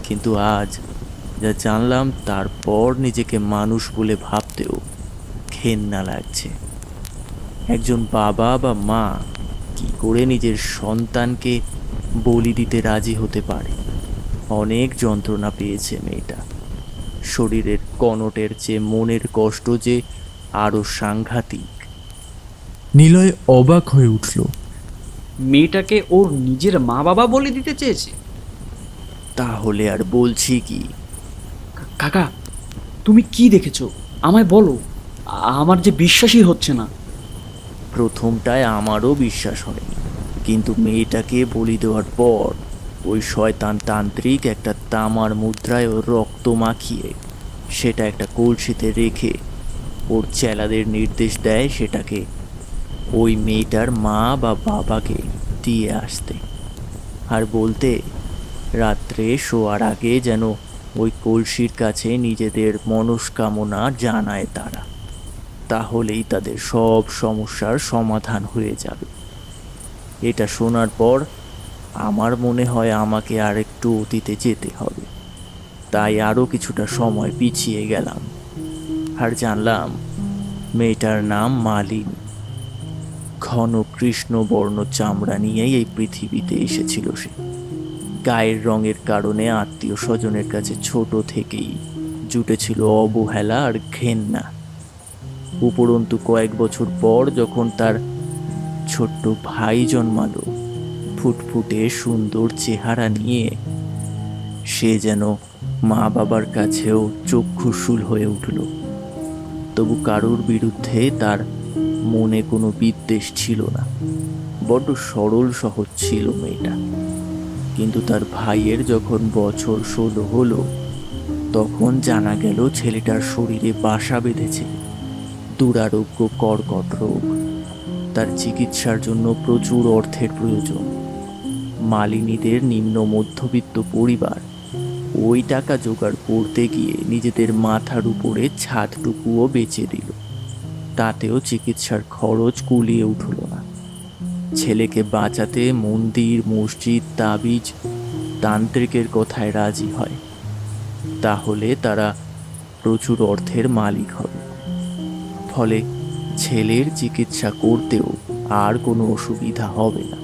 কিন্তু আজ যা জানলাম তারপর নিজেকে মানুষ বলে ভাবতেও ঘেন্না লাগছে। একজন বাবা বা মা কি করে নিজের সন্তানকে বলি দিতে রাজি হতে পারে? অনেক যন্ত্রণা পেয়েছে মেয়েটা। শরীরের কনটের চেয়ে মনের কষ্ট যে আরো সাংঘাতিক। নিলয় অবাক হয়ে উঠল। মেয়েটাকে ওর নিজের মা বাবা বলে দিতে চেয়েছে? তাহলে আর বলছি কি? কাকা, তুমি কি দেখেছো আমায় বলো। আমার যে বিশ্বাসই হচ্ছে না। প্রথমটায় আমারও বিশ্বাস হয়নি, কিন্তু মেয়েটাকে বলি দেওয়ার পর ওই শয়তান তান্ত্রিক একটা তামার মুদ্রায় ওর রক্ত মাখিয়ে সেটা একটা কলসিতে রেখে ওর চেলাদের নির্দেশ দেয় সেটাকে ওই মেয়েটার মা বা বাবাকে দিয়ে আসতে, আর বলতে রাত্রে শোয়ার আগে যেন ওই কলসির কাছে নিজেদের মনস্কামনা জানায় তারা। তাহলেই তাদের সব সমস্যার সমাধান হয়ে যাবে। এটা শোনার পর আমার মনে হয় আমাকে আর একটু অতীতে যেতে হবে। তাই আরও কিছুটা সময় পিছিয়ে গেলাম আর জানলাম মেয়েটার নাম মালিনী। ঘন কৃষ্ণবর্ণ চামড়া নিয়েই এই পৃথিবীতে এসেছিল সে। গায়ের রঙের কারণে আত্মীয় স্বজনের কাছে ছোট থেকেই জুটেছিল অবহেলা আর ঘেন্না। উপরন্তু কয়েক বছর পর যখন তার ছোট্ট ভাই জন্মালো, ফুটফুটে সুন্দর চেহারা নিয়ে, সে যেন মা বাবার কাছেও চক্ষুশূল হয়ে উঠল। তবু কারোর বিরুদ্ধে তার মনে কোনো বিদ্বেষ ছিল না। বড্ড সরল সহজ ছিল মেয়েটা। কিন্তু তার ভাইয়ের যখন বছর 16 হলো, তখন জানা গেল ছেলেটার শরীরে বাসা বেঁধেছে দুরারোগ্য কর্কট রোগ। তার চিকিৎসার জন্য প্রচুর অর্থের প্রয়োজন। মালিনীদের নিম্ন মধ্যবিত্ত পরিবার ওই টাকা জোগাড় করতে গিয়ে নিজেদের মাথার উপরে ছাদটুকুও বেচে দিল। তাতেও চিকিৎসার খরচ কুলিয়ে উঠল না। ছেলেকে বাঁচাতে মন্দির, মসজিদ, তাবিজ, তান্ত্রিকের কথায় রাজি হয়। তাহলে তারা প্রচুর অর্থের মালিক হবে। ফলে ছেলের চিকিৎসা করতেও আর কোনো অসুবিধা হবে না।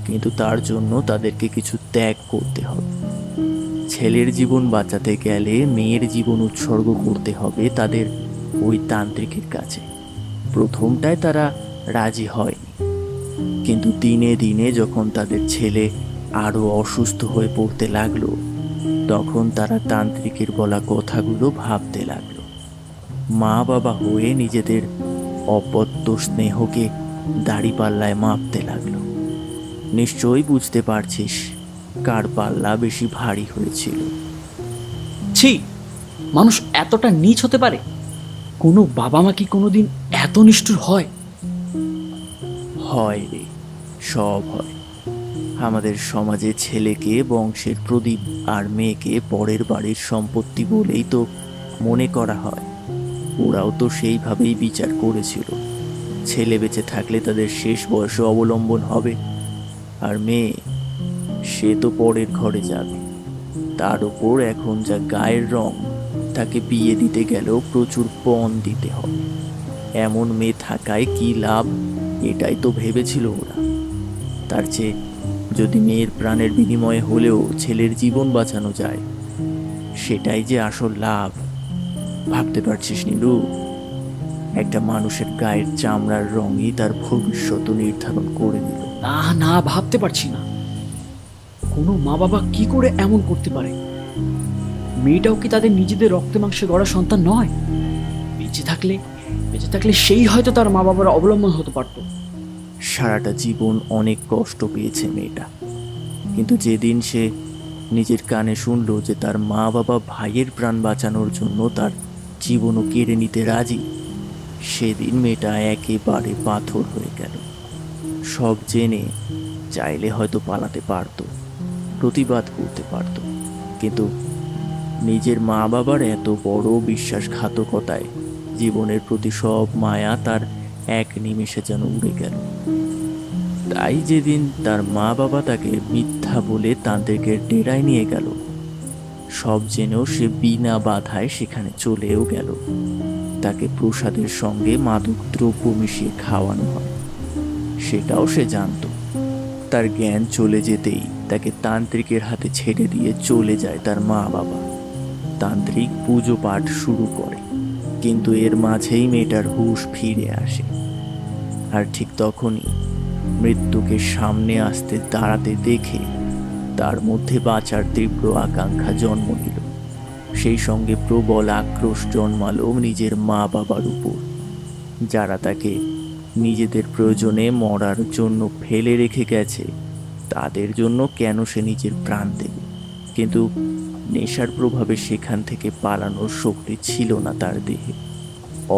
কিন্তু তার জন্য তাদেরকে কিছু ত্যাগ করতে হবে। ছেলের জীবন বাঁচাতে গেলে মেয়ের জীবন উৎসর্গ করতে হবে তাদের ওই তান্ত্রিকের কাছে। প্রথমটায় তারা রাজি হয়নি, কিন্তু দিনে দিনে যখন তাদের ছেলে আরও অসুস্থ হয়ে পড়তে লাগলো, তখন তারা তান্ত্রিকের বলা কথাগুলো ভাবতে লাগলো। মা বাবা হয়ে নিজেদের অপত্য স্নেহকে দাড়িপাল্লায় মাপতে লাগলো। নিশ্চয়ই বুঝতে পারছিস কার পাল্লা বেশি ভারী হয়েছিল। ছি, মানুষ এতটা নীচ হতে পারে? কোনো বাবা মা কি কোনোদিন এত নিষ্ঠুর হয়? হয় রে, সব হয়। আমাদের সমাজে ছেলেকে বংশের প্রদীপ আর মেয়েকে পরের বাড়ির সম্পত্তি বলেই তো মনে করা হয়। ওরাও তো সেইভাবেই বিচার করেছিল। ছেলে বেঁচে থাকলে তাদের শেষ বয়সে অবলম্বন হবে, আর মেয়ে সে তো পরের ঘরে যাবে। তার উপর এখন যা গায়ের রং, তাকে বিয়ে দিতে গেলেও প্রচুর পণ দিতে হবে। এমন মেয়ে থাকায় কি লাভ, এটাই তো ভেবেছিল ওরা। তার চেয়ে যদি মেয়ের প্রাণের বিনিময়ে হলেও ছেলের জীবন বাঁচানো যায়, সেটাই যে আসল লাভ। ভাবতে পারছিস নীলু, একটা মানুষের গায়ের চামড়ার রঙই তার ভবিষ্যৎ নির্ধারণ করে দিল। না না, ভাবতে পারছি না। কোনো মা বাবা কি করে এমন করতে পারে? মেয়েটাও কি তাদের নিজেদের রক্তে মাংসে গড়া সন্তান নয়? বেঁচে থাকলে সেই হয়তো তার মা বাবার অবলম্বন হতে পারত। সারাটা জীবন অনেক কষ্ট পেয়েছে মেয়েটা, কিন্তু যেদিন সে নিজের কানে শুনলো যে তার মা বাবা ভাইয়ের প্রাণ বাঁচানোর জন্য তার জীবনও কেড়ে নিতে রাজি, সেদিন মেয়েটা একেবারে পাথর হয়ে গেল। সব জেনে চাইলে হয়তো পালাতে পারত, প্রতিবাদ করতে পারত, কিন্তু নিজের মা বাবার এত বড় বিশ্বাসঘাতকতায় জীবনের প্রতি সব মায়া তার এক নিমেষে যেন উড়ে গেল। তাই যেদিন তার মা বাবা তাকে মিথ্যা বলে তান্ত্রিকের ডেরায় নিয়ে গেল, সব জেনেও সে বিনা বাধায় সেখানে চলেও গেল। তাকে প্রসাদের সঙ্গে মাদক দ্রব্য মিশিয়ে খাওয়ানো হয়, সেটাও সে জানত। তার জ্ঞান চলে যেতেই তাকে তান্ত্রিকের হাতে ছেড়ে দিয়ে চলে যায় তার মা বাবা। তান্ত্রিক পুজো পাঠ শুরু করে, কিন্তু এর মাঝেই মেয়েটার হুঁশ ফিরে আসে। আর ঠিক তখনই মৃত্যুকে সামনে আসতে দাঁড়াতে দেখে তার মধ্যে বাঁচার তীব্র আকাঙ্ক্ষা জন্ম নিল। সেই সঙ্গে প্রবল আক্রোশ জন্মালো নিজের মা বাবার উপর, যারা তাকে নিজেদের প্রয়োজনে মরার জন্য ফেলে রেখে গেছে। তাদের জন্য কেন সে নিজের প্রাণ দেবে? কিন্তু নেশার প্রভাবে সেখান থেকে পালানোর শক্তি ছিল না তার দেহে।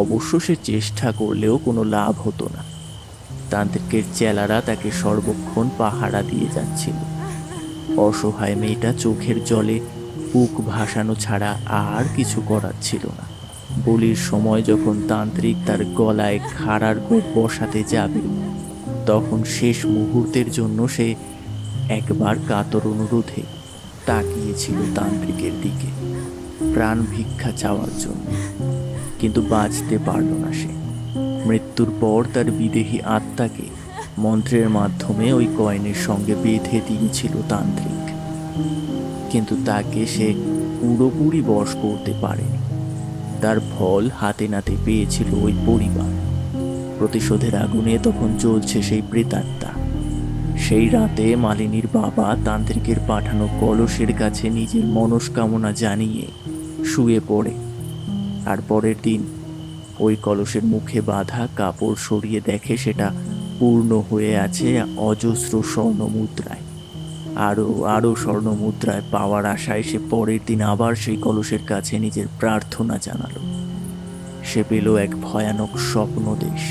অবশ্য সে চেষ্টা করলেও কোনো লাভ হতো না। তান্ত্রিকের চেলারা তাকে সর্বক্ষণ পাহারা দিয়ে যাচ্ছিল। অসহায় মেয়েটা চোখের জলে বুক ভাসানো ছাড়া আর কিছু করার ছিল না। বলির সময় যখন তান্ত্রিক তার গলায় খাড়ার গোপ বসাতে যাবে, তখন শেষ মুহূর্তের জন্য সে একবার কাতর অনুরোধে তাকিয়েছিল তান্ত্রিকের দিকে প্রাণ ভিক্ষা চাওয়ার জন্য, কিন্তু বাঁচতে পারল না সে। মৃত্যুর পর তার বিদেহী আত্মাকে মন্ত্রের মাধ্যমে ওই কয়েনের সঙ্গে বেঁধে দিয়েছিল তান্ত্রিক, কিন্তু তাকে সে পুরোপুরি বশ করতে পারেনি। তার ফল হাতে নাতে পেয়েছিল ওই পরিবার। প্রতিশোধের আগুনে তখন জ্বলছে সেই প্রেতাত্মা। সেই রাতে মালিনীর বাবা তান্ত্রিকের পাঠানো কলসের কাছে নিজের মনস্কামনা জানিয়ে শুয়ে পড়ে, আর পরের দিন ওই কলসের মুখে বাঁধা কাপড় সরিয়ে দেখে সেটা পূর্ণ হয়ে আছে অজস্র স্বর্ণ মুদ্রায়। আরও স্বর্ণ মুদ্রায় পাওয়ার আশায় সে পরের দিন আবার সেই কলসের কাছে নিজের প্রার্থনা জানালো। সে পেল এক ভয়ানক স্বপ্ন দেশ,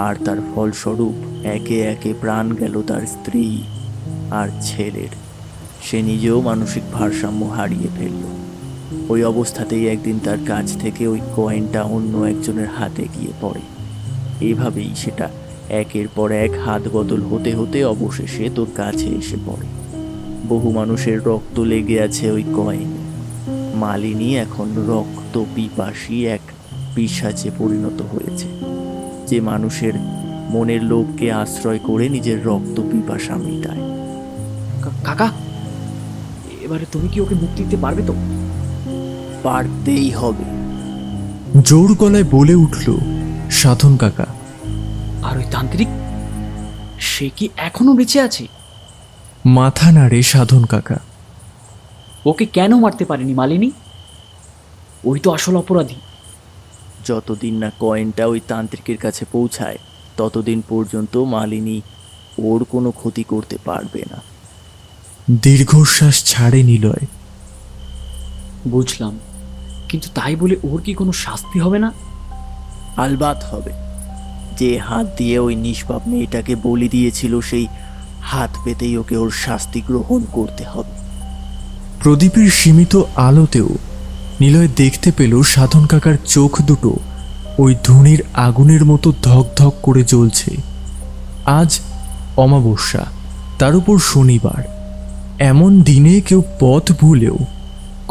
আর তার ফলস্বরূপ একে একে প্রাণ গেল তার স্ত্রী আর ছেলের। সে নিজেও মানসিক ভারসাম্য হারিয়ে ফেলল। ওই অবস্থাতেই একদিন তার কাছ থেকে ওই কয়েনটা অন্য একজনের হাতে গিয়ে পড়ে। এভাবেই সেটা একের পর এক হাত বদল হতে হতে অবশেষে তোর কাছে এসে পড়ে। বহু মানুষের রক্ত লেগে আছে ওই কয়েনে। মালিনী এখন রক্ত পিপাসী এক পিশাচে পরিণত হয়েছে, যে মানুষের মনের লোভকে আশ্রয় করে নিজের রক্ত পিপাসা মেটায়। কাকা, এবারে তুমি কি ওকে মুক্তি দিতে পারবে তো? পারতেই হবে। জোর গলায় বলে উঠল সাধন কাকা। আর ওই তান্ত্রিক, সে কি এখনো বেঁচে আছে? মাথা নাড়ে সাধন কাকা। ওকে কেন মারতে পারেনি মালিনী? ওই তো আসল অপরাধী। যতদিন না কয়েনটা ওই তান্ত্রিকের কাছে পৌঁছায় ততদিন পর্যন্ত মালিনী ওর কোনো ক্ষতি করতে পারবে না। দীর্ঘশ্বাস ছাড়ে নিলয়। বুঝলাম, কিন্তু তাই বলে ওর কি কোনো শাস্তি হবে না? আলবাত হবে। যে হাত দিয়ে ওই নিষ্পাপ মেয়েটাকে বলি দিয়েছিল সেই হাত পেতেই ওকে ওর শাস্তি গ্রহণ করতে হবে। প্রদীপের সীমিত আলোতেও নিলয় দেখতে পেল সাধন কাকার চোখ দুটো ওই ধুনির আগুনের মতো ধক ধক করে জ্বলছে। আজ অমাবস্যা, তার উপর শনিবার। এমন দিনে কেউ পথ ভুলেও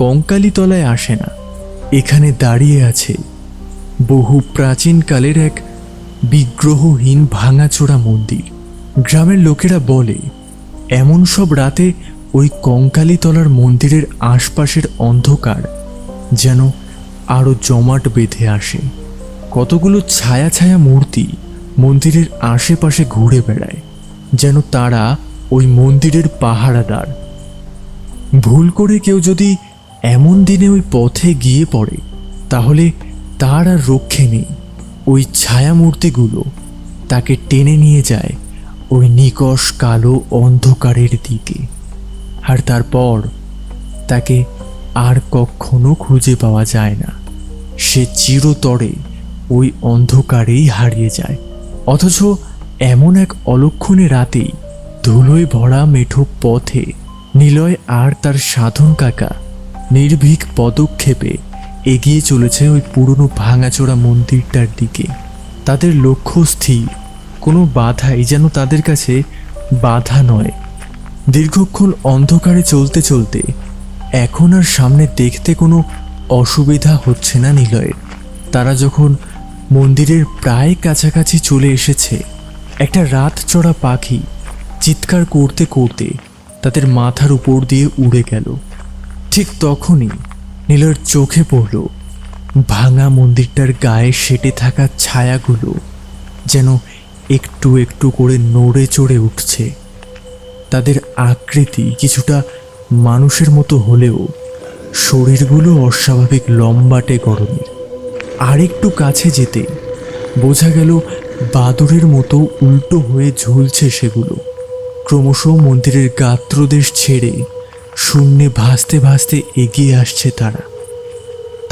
কঙ্কালীতলায় আসে না। এখানে দাঁড়িয়ে আছে বহু প্রাচীনকালের এক বিগ্রহহীন ভাঙাচোরা মন্দির। গ্রামের লোকেরা বলে এমন সব রাতে ওই কঙ্কালীতলার মন্দিরের আশপাশের অন্ধকার যেন আরো জমাট বেঁধে আসে। কতগুলো ছায়া ছায়া মূর্তি মন্দিরের আশেপাশে ঘুরে বেড়ায়, যেন তারা ওই মন্দিরের পাহারাদার। ভুল করে কেউ যদি এমন দিনে ওই পথে গিয়ে পড়ে তাহলে তার আর রক্ষে নেই। ওই ছায়া মূর্তিগুলো তাকে টেনে নিয়ে যায় ওই নিকষ কালো অন্ধকারের দিকে, আর তারপর তাকে আর কখনো খুঁজে পাওয়া যায় না। সে চিরতরে ওই অন্ধকারেই হারিয়ে যায়। অথচ এমন এক অলক্ষণে রাতেই ধুলোয় ভরা মেঠো পথে নিলয় আর তার সাধন কাকা নির্ভীক পদক্ষেপে এগিয়ে চলেছে ওই পুরনো ভাঙাচোরা মন্দিরটার দিকে। তাদের লক্ষ্য স্থির, কোনো বাধাই যেন তাদের কাছে বাধা নয়। দীর্ঘক্ষণ অন্ধকারে চলতে চলতে এখন আর সামনে দেখতে কোনো অসুবিধা হচ্ছে না নিলয়ের। তারা যখন মন্দিরের প্রায় কাছাকাছি চলে এসেছে, একটা রাত চড়া পাখি চিৎকার করতে করতে তাদের মাথার উপর দিয়ে উড়ে গেল। ঠিক তখনই নিলয়ের চোখে পড়ল ভাঙা মন্দিরটার গায়ে সেটে থাকা ছায়াগুলো যেন একটু একটু করে নড়ে চড়ে উঠছে। তাদের আকৃতি কিছুটা মানুষের মতো হলেও শরীরগুলো অস্বাভাবিক লম্বাটে গড়নের। আরেকটু কাছে যেতে বোঝা গেল বাদুড়ের মতো উল্টো হয়ে ঝুলছে সেগুলো। ক্রমশ মন্দিরের গাত্রদেশ ছেড়ে শূন্যে ভাসতে ভাসতে এগিয়ে আসছে তারা।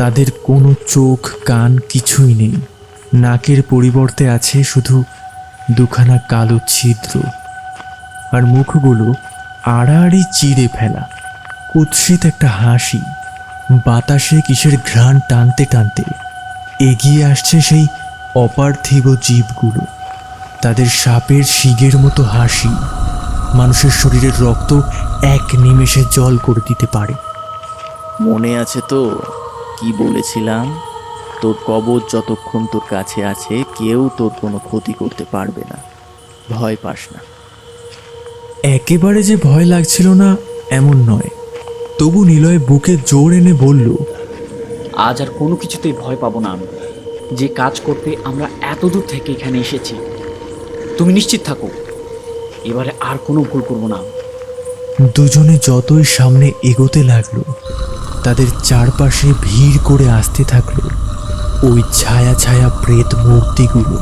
তাদের কোনো চোখ কান কিছুই নেই। নাকের পরিবর্তে আছে শুধু দুখানা কালো ছিদ্র, আর মুখগুলো আড়াআড়ি চিড়ে ফেলা। কুৎসিত একটা হাসি বাতাসে কিসের ঘ্রাণ টানতে টানতে এগিয়ে আসছে সেই অপার্থিব জীবগুলো। তাদের সাপের শিগের মতো হাসি মানুষের শরীরের রক্ত এক নিমেষে জল করে দিতে পারে। মনে আছে তো কি বলেছিলাম? তোর কবচ যতক্ষণ তোর কাছে আছে কেউ তোর কোনো ক্ষতি করতে পারবে না, ভয় পাস না। একেবারে যে ভয় লাগছিল না এমন নয়, তবু নিলয় বুকে জোর এনে বলল, আজ আর কোনো কিছুতেই ভয় পাবো না আমি। যে কাজ করতে আমরা এত দূর থেকে এখানে এসেছি, তুমি নিশ্চিত থাকো এবারে আর কোনো ভুল করবো না। দুজনে যতই সামনে এগোতে লাগলো, তাদের চারপাশে ভিড় করে আসতে থাকলো ওই ছায়া ছায়া প্রেত মূর্তিগুলো,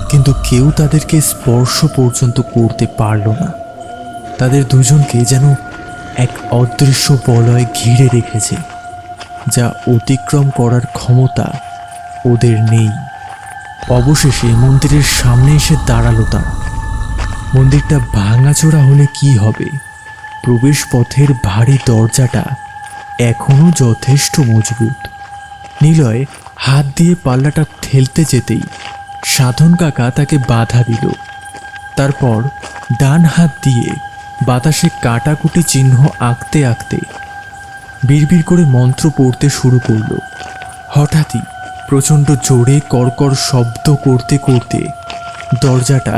কিন্তু কেউ তাদেরকে স্পর্শ পর্যন্ত করতে পারল না। তাদের দুজনকে যেন এক অদৃশ্য বলয় ঘিরে রেখেছে, যা অতিক্রম করার ক্ষমতা ওদের নেই। অবশেষে মন্দিরের সামনে এসে দাঁড়ালো তারা। মন্দিরটা ভাঙাচোরা হলে কি হবে, প্রবেশ পথের ভারী দরজাটা এখনো যথেষ্ট মজবুত। নিলয় হাত দিয়ে পাল্লাটা ঠেলতে যেতেই সাধন কাকা তাকে বাধা দিল। তারপর ডান হাত দিয়ে বাতাসে কাটাকুটি চিহ্ন আঁকতে আঁকতে বিড়বিড় করে মন্ত্র পড়তে শুরু করলো। হঠাৎই প্রচণ্ড জোরে কড়কড় শব্দ করতে করতে দরজাটা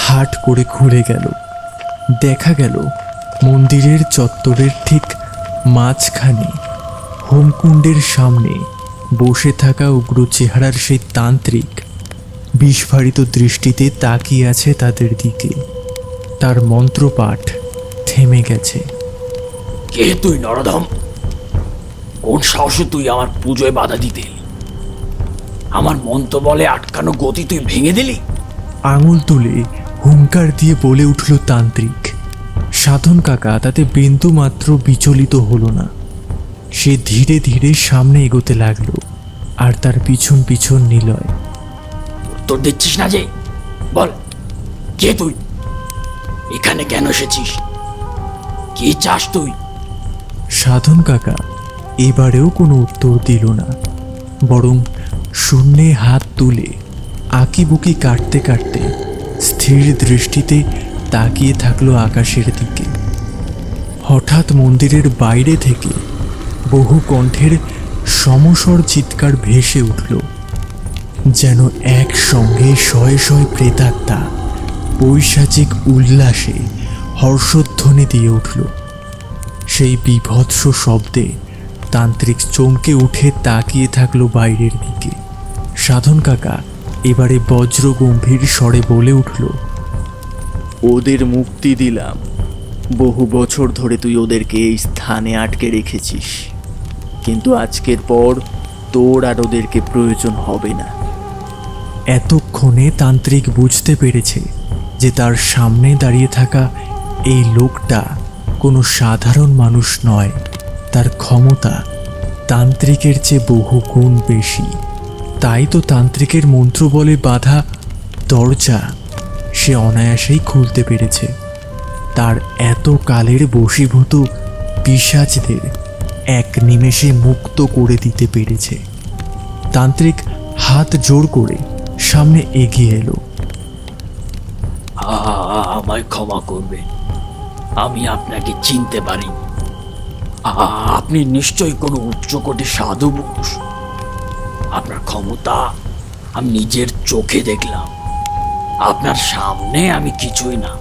হাট করে খুলে গেল। দেখা গেল মন্দিরের চত্বরের ঠিক মাঝখানে হোমকুণ্ডের সামনে বসে থাকা উগ্র চেহারার সেই তান্ত্রিক বিস্ফারিত দৃষ্টিতে তাকিয়ে আছে তাদের দিকে। তার মন্ত্রপাঠ থেমে গেছে। কে তুই নরধম? কোন সাহসে তুই আমার পুজোয় বাধা দিতে এলি? আমার মন্ত্র বলে আটকানো গতি তুই ভেঙে দিলি? আঙুল তুলে হুঙ্কার দিয়ে বলে উঠল তান্ত্রিক। সাধন কাকা তাতে বিন্দু মাত্র বিচলিত হলো না। সে ধীরে ধীরে সামনে এগোতে লাগলো, আর তার পিছন পিছন নিলয়। উত্তর দিচ্ছিস না যে? বল, কে তুই? এখানে কেন এসেছিস? কি চাস তুই? সাধন কাকা এবারেও কোনো উত্তর দিল না, বরং শূন্যে হাত তুলে আঁকিবুকি কাটতে কাটতে স্থির দৃষ্টিতে তাকিয়ে থাকলো আকাশের দিকে। হঠাৎ মন্দিরের বাইরে থেকে বহু কণ্ঠের সমস্বর চিৎকার ভেসে উঠল, যেন একসঙ্গে শয়ে শয়ে প্রেতাত্মা পৈশাচিক উল্লাসে হর্ষধ্বনি দিয়ে উঠল। সেই বীভৎস শব্দে তান্ত্রিক চমকে উঠে তাকিয়ে থাকলো বাইরের দিকে। সাধন কাকা এবারে বজ্র গম্ভীর স্বরে বলে উঠল, ওদের মুক্তি দিলাম। বহু বছর ধরে তুই ওদেরকে এই স্থানে আটকে রেখেছিস, কিন্তু আজকের পর তোর আর ওদেরকে প্রয়োজন হবে না। এতক্ষণে তান্ত্রিক বুঝতে পেরেছে যে তার সামনে দাঁড়িয়ে থাকা এই লোকটা কোনো সাধারণ মানুষ নয়। তার ক্ষমতা তান্ত্রিকের চেয়ে বহু গুণ বেশি। তাই তো তান্ত্রিকের মন্ত্র বলে বাঁধা দরজা সে অনায়াসেই খুলতে পেরেছে। তার এত কালের বশীভূত পিশাচদের এক নিমেষে মুক্ত করে দিতে পেরেছে। তান্ত্রিক হাত জোর করে সামনে এগিয়ে এলো। আমায় ক্ষমা করবে, আমি আপনাকে চিনতে পারি। আপনি নিশ্চয়ই কোনো উচ্চকোটির সাধু পুরুষ। আপনার ক্ষমতা আমি নিজের চোখে দেখলাম। আপনার সামনে আমি কিছুই না।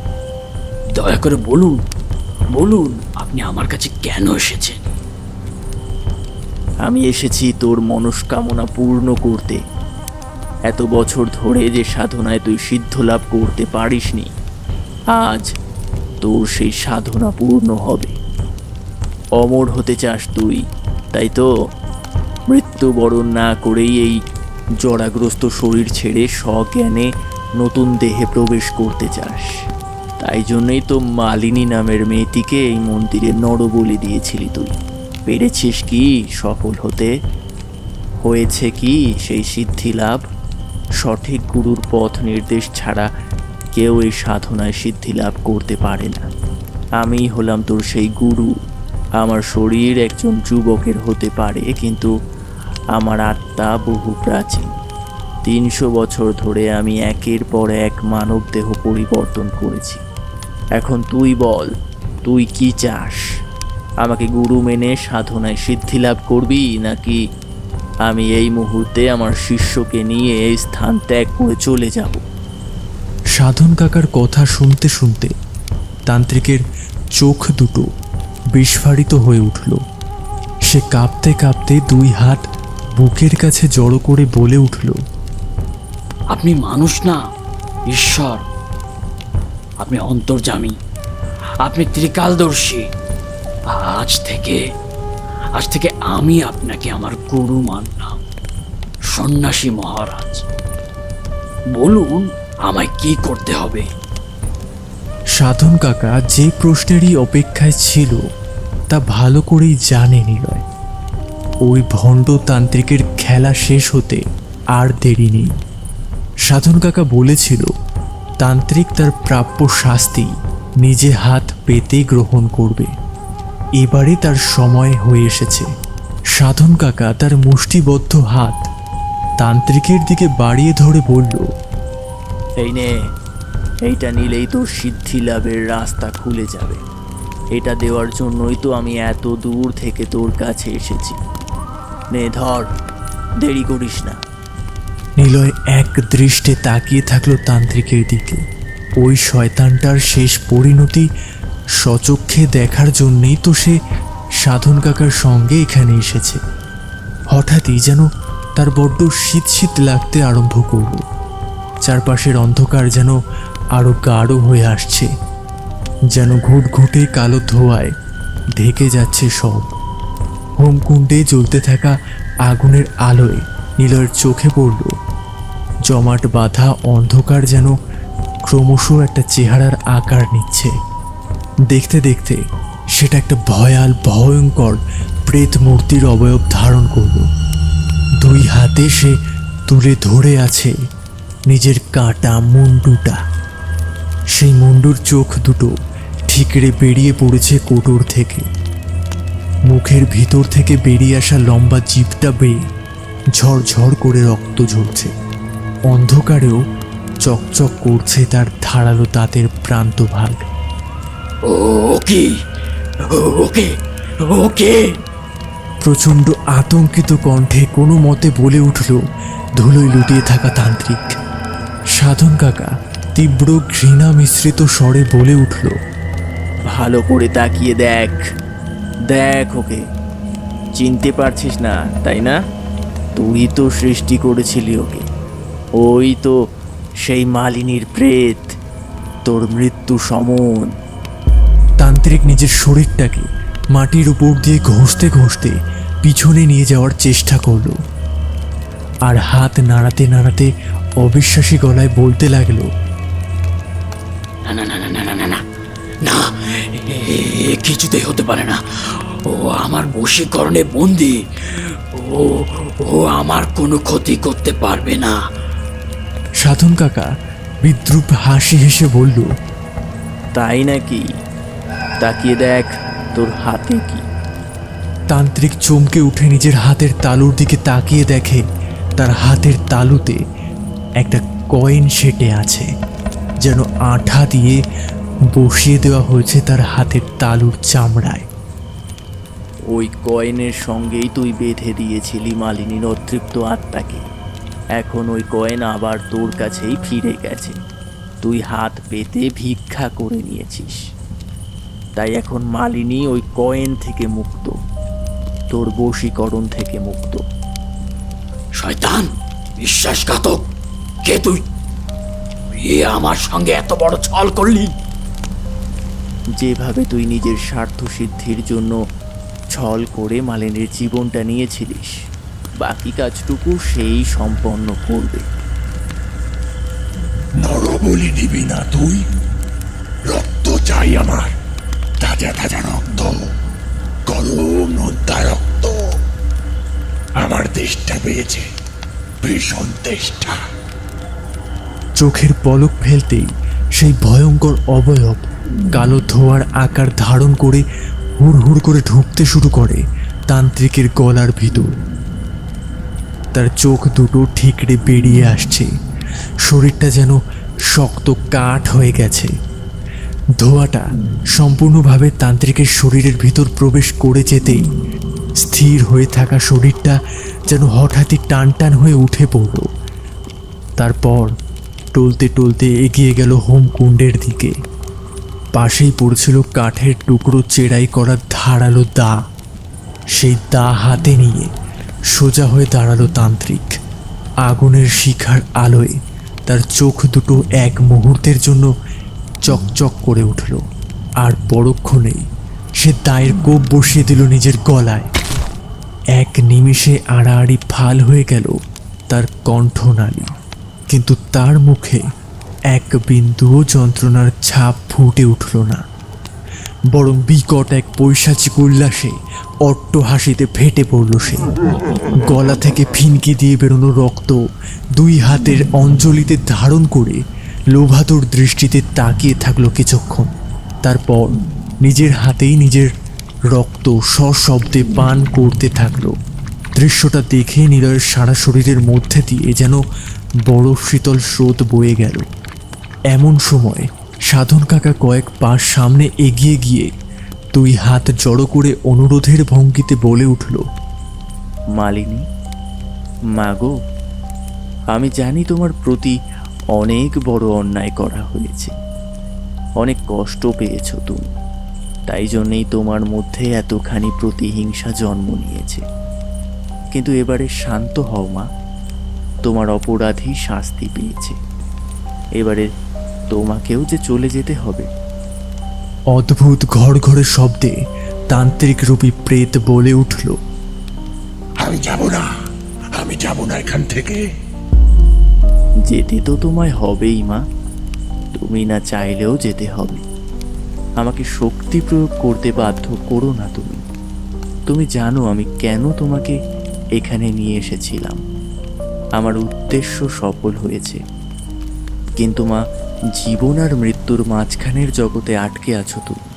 দয়া করে বলুন, বলুন আপনি আমার কাছে কেন এসেছেন? আমি এসেছি তোর মনস্কামনা পূর্ণ করতে। এত বছর ধরে যে সাধনায় তুই সিদ্ধ লাভ করতে পারিসনি, আজ তোর সেই সাধনা পূর্ণ হবে। অমর হতে চাস তুই, তাই তো? মৃত্যুবরণ না করেই এই জরাগ্রস্ত শরীর ছেড়ে সজ্ঞানে নতুন দেহে প্রবেশ করতে চাস। তাই জন্যই তো মালিনী নামের মেয়েটিকে এই মন্দিরে নরবলি দিয়েছিলি তুই। পেরেছিস কি সফল হতে? হয়েছে কি সেই সিদ্ধি লাভ? সঠিক গুরুর পথ নির্দেশ ছাড়া কেউ এই সাধনায় সিদ্ধি লাভ করতে পারে না। আমি হলাম তোর সেই গুরু। আমার শরীর একজন যুবকের হতে পারে, কিন্তু আমার আত্মা বহু প্রাচীন। 300 বছর ধরে আমি একের পর এক মানব দেহ পরিবর্তন করেছি। এখন তুই বল, তুই কি চাস? আমাকে গুরু মেনে সাধনায় সিদ্ধি লাভ করবি, নাকি আমি এই মুহূর্তে আমার শিষ্যকে নিয়ে এই স্থান ত্যাগ করে চলে যাব? সাধন কাকার কথা শুনতে শুনতে তান্ত্রিকের চোখ দুটো বিস্ফারিত হয়ে উঠল। সে কাঁপতে কাঁপতে দুই হাত বুকের কাছে জড়ো করে বলে উঠল, আপনি মানুষ না, ঈশ্বর। আপনি অন্তর্যামী, আপনি ত্রিকালদর্শী। আজ থেকে আমি আপনাকে আমার গুরু মানলাম, সন্ন্যাসী মহারাজ। বলুন আমায় কি করতে হবে? সাধন কাকা যে প্রশ্নেরই অপেক্ষায় ছিল তা ভালো করেই জানে নিলয়। ওই ভণ্ড তান্ত্রিকের খেলা শেষ হতে আর দেরি নেই। সাধন কাকা বলেছিল তান্ত্রিক তার প্রাপ্য শাস্তি নিজে হাত পেতে গ্রহণ করবে। এবারে তার সময় হয়ে এসেছে। সাধন কাকা তার মুষ্টিবদ্ধ হাত তান্ত্রিকের দিকে বাড়িয়ে ধরে বলল, এই নে, এইটা নিলেই তোর সিদ্ধি লাভের রাস্তা খুলে যাবে। এটা দেওয়ার জন্যই তো আমি এত দূর থেকে তোর কাছে এসেছি। নে ধর, দেরি করিস না। নিলয় এক দৃষ্টে তাকিয়ে থাকলো তান্ত্রিকের দিকে। ওই শয়তানটার শেষ পরিণতি স্বচক্ষে দেখার জন্যেই তো সে সাধন কাকার সঙ্গে এখানে এসেছে। হঠাৎই যেন তার বড্ড শীত শীত লাগতে আরম্ভ করল। চারপাশের অন্ধকার যেন আরো গাঢ় হয়ে আসছে, যেন ঘুটঘুটে কালো ধোঁয়ায় ঢেকে যাচ্ছে সব। হোমকুণ্ডে জ্বলতে থাকা আগুনের আলোয় নিলয়ের চোখে পড়ল জমাট বাঁধা অন্ধকার যেন ক্রমশ একটা চেহারার আকার নিচ্ছে। দেখতে দেখতে সেটা একটা ভয়ঙ্কর প্রেত মূর্তির অবয়ব ধারণ করল। দুই হাতে সে তুলে ধরে আছে নিজের কাটা মুন্ডুটা। সেই মুন্ডুর চোখ দুটো ঠিকরে বেরিয়ে পড়েছে কোটর থেকে। মুখের ভিতর থেকে বেরিয়ে আসা লম্বা জিভটা বেয়ে ঝরঝর করে রক্ত ঝরছে। অন্ধকারেও চকচক করছে তার ধারালো দাঁতের প্রান্তভাগ। ওকে ওকে ওকে প্রচণ্ড আতঙ্কিত কণ্ঠে কোনো মতে বলে উঠল ধুলোয় লুটিয়ে থাকা তান্ত্রিক। সাধন কাকা তীব্র ঘৃণা মিশ্রিত স্বরে বলে উঠল, ভালো করে তাকিয়ে দেখ, দেখ ওকে। চিনতে পারছিস না তাই না? তুই তো সৃষ্টি করেছিলি ওকে। ওই তো সেই মালিনীর প্রেত, তোর মৃত্যু সমন। তান্ত্রিক নিজের শরীরটাকে মাটির উপর দিয়ে ঘষতে ঘষতে পিছনে নিয়ে যাওয়ার চেষ্টা করল, আর হাত নাড়াতে নাড়াতে অবিশ্বাসী গলায় বলতে লাগলো, না না না না না না না না না, এ কিছুতেই হতে পারে না। ও আমার বশীকরণে বন্দি। ও ও আমার কোনো ক্ষতি করতে পারবে না। সাধন কাকা বিদ্রুপ হাসি হেসে বলল, তাই নাকি? তাকিয়ে দেখ তোর হাতে কি। তান্ত্রিক চমকে উঠে নিজের হাতের তালুর দিকে তাকিয়ে দেখে তার হাতের তালুতে একটা কয়েন সেটে আছে, যেন আঠা দিয়ে বসিয়ে দেওয়া হয়েছে তার হাতের তালুর চামড়ায়। ওই কয়েনের সঙ্গেই তুই বেঁধে দিয়েছিলি মালিনীর অতৃপ্ত আত্মাকে। এখন ওই কয়েন আবার তোর কাছেই ফিরে গেছে। তুই হাত পেতে ভিক্ষা করে নিয়েছিস, তাই এখন মালিনী ওই কয়েন থেকে মুক্ত, তোর বশীকরণ থেকে মুক্ত। শয়তান, বিশ্বাসঘাতক, কে তুই? এ আমার সঙ্গে এত বড় ছল করলি? যেভাবে তুই নিজের স্বার্থ সিদ্ধির জন্য ছল করে মালিনীর জীবনটা নিয়েছিলিস, বাকি কাজটুকু সেই সম্পন্ন করবে। নরবলি নিবি না তুই? রক্ত চাই আমার, তাজা তাজা রক্ত, গরম নোদ্দা রক্ত। আমার তেষ্টা পেয়েছে, ভীষণ তেষ্টা। চোখের পলক ফেলতেই সেই ভয়ঙ্কর অবয়ব কালো ধোঁয়ার আকার ধারণ করে হুড় করে ঢুকতে শুরু করে তান্ত্রিকের গলার ভিতর। তার চোখ দুটো ঠিকরে বেরিয়ে আসছে, শরীরটা যেন শক্ত কাঠ হয়ে গেছে। ধোঁয়াটা সম্পূর্ণভাবে তান্ত্রিকের শরীরের ভিতর প্রবেশ করে যেতেই স্থির হয়ে থাকা শরীরটা যেন হঠাৎই টান টান হয়ে উঠে পড়ল। তারপর টলতে টলতে এগিয়ে গেল হোমকুণ্ডের দিকে। পাশেই পড়ছিল কাঠের টুকরো চেরাই করা ধারালো দা। সেই দা হাতে নিয়ে সোজা হয়ে দাঁড়ালো তান্ত্রিক। আগুনের শিখার আলোয় তার চোখ দুটো এক মুহূর্তের জন্য চকচক করে উঠল, আর পরক্ষণেই সে দায়ের কোপ বসিয়ে দিল নিজের গলায়। এক নিমিষে আড়াআড়ি ফাল হয়ে গেল তার কণ্ঠনালী, কিন্তু তার মুখে এক বিন্দুও যন্ত্রণার ছাপ ফুটে উঠল না, বরং বিকট এক পৈশাচিক উল্লাসে অট্ট হাসিতে ফেটে পড়ল সে। গলা থেকে ফিনকি দিয়ে বেরোনো রক্ত দুই হাতের অঞ্জলিতে ধারণ করে লোভাতুর দৃষ্টিতে তাকিয়ে থাকলো কিছুক্ষণ। তারপর নিজের হাতেই নিজের রক্ত সশব্দে পান করতে থাকলো। দৃশ্যটা দেখে নিলয়ের সারা শরীরের মধ্যে দিয়ে যেন বরফ শীতল স্রোত বয়ে গেল। এমন সময় সাধন কাকা কয়েক পা সামনে এগিয়ে গিয়ে দুই হাত জড়ো করে অনুরোধের ভঙ্গিতে বলে উঠল, মালিনী, মাগো, আমি জানি তোমার প্রতি অনেক বড় অন্যায় করা হয়েছে, অনেক কষ্ট পেয়েছো তুমি, তাই জন্যেই তোমার মধ্যে এতখানি প্রতিহিংসা জন্ম নিয়েছে। কিন্তু এবারে শান্ত হও মা, তোমার অপরাধী শাস্তি পেয়েছে, এবারে তোমাকেও যে চলে যেতে হবে। অদ্ভুত ঘড়ঘড়ে শব্দে তান্ত্রিক রূপী প্রেত বলে উঠল, আমি যাব না এখান থেকে। যেতে তো তোমায় হবেই মা, তুমি না চাইলেও যেতে হবে। আমাকে শক্তি প্রয়োগ করতে বাধ্য করো না তুমি। তুমি জানো আমি কেন তোমাকে এখানে নিয়ে এসেছিলাম। আমার উদ্দেশ্য সফল হয়েছে, কিন্তু মা, জীবন আর মৃত্যুর মাঝখানের জগতে আটকে আছো তুমি।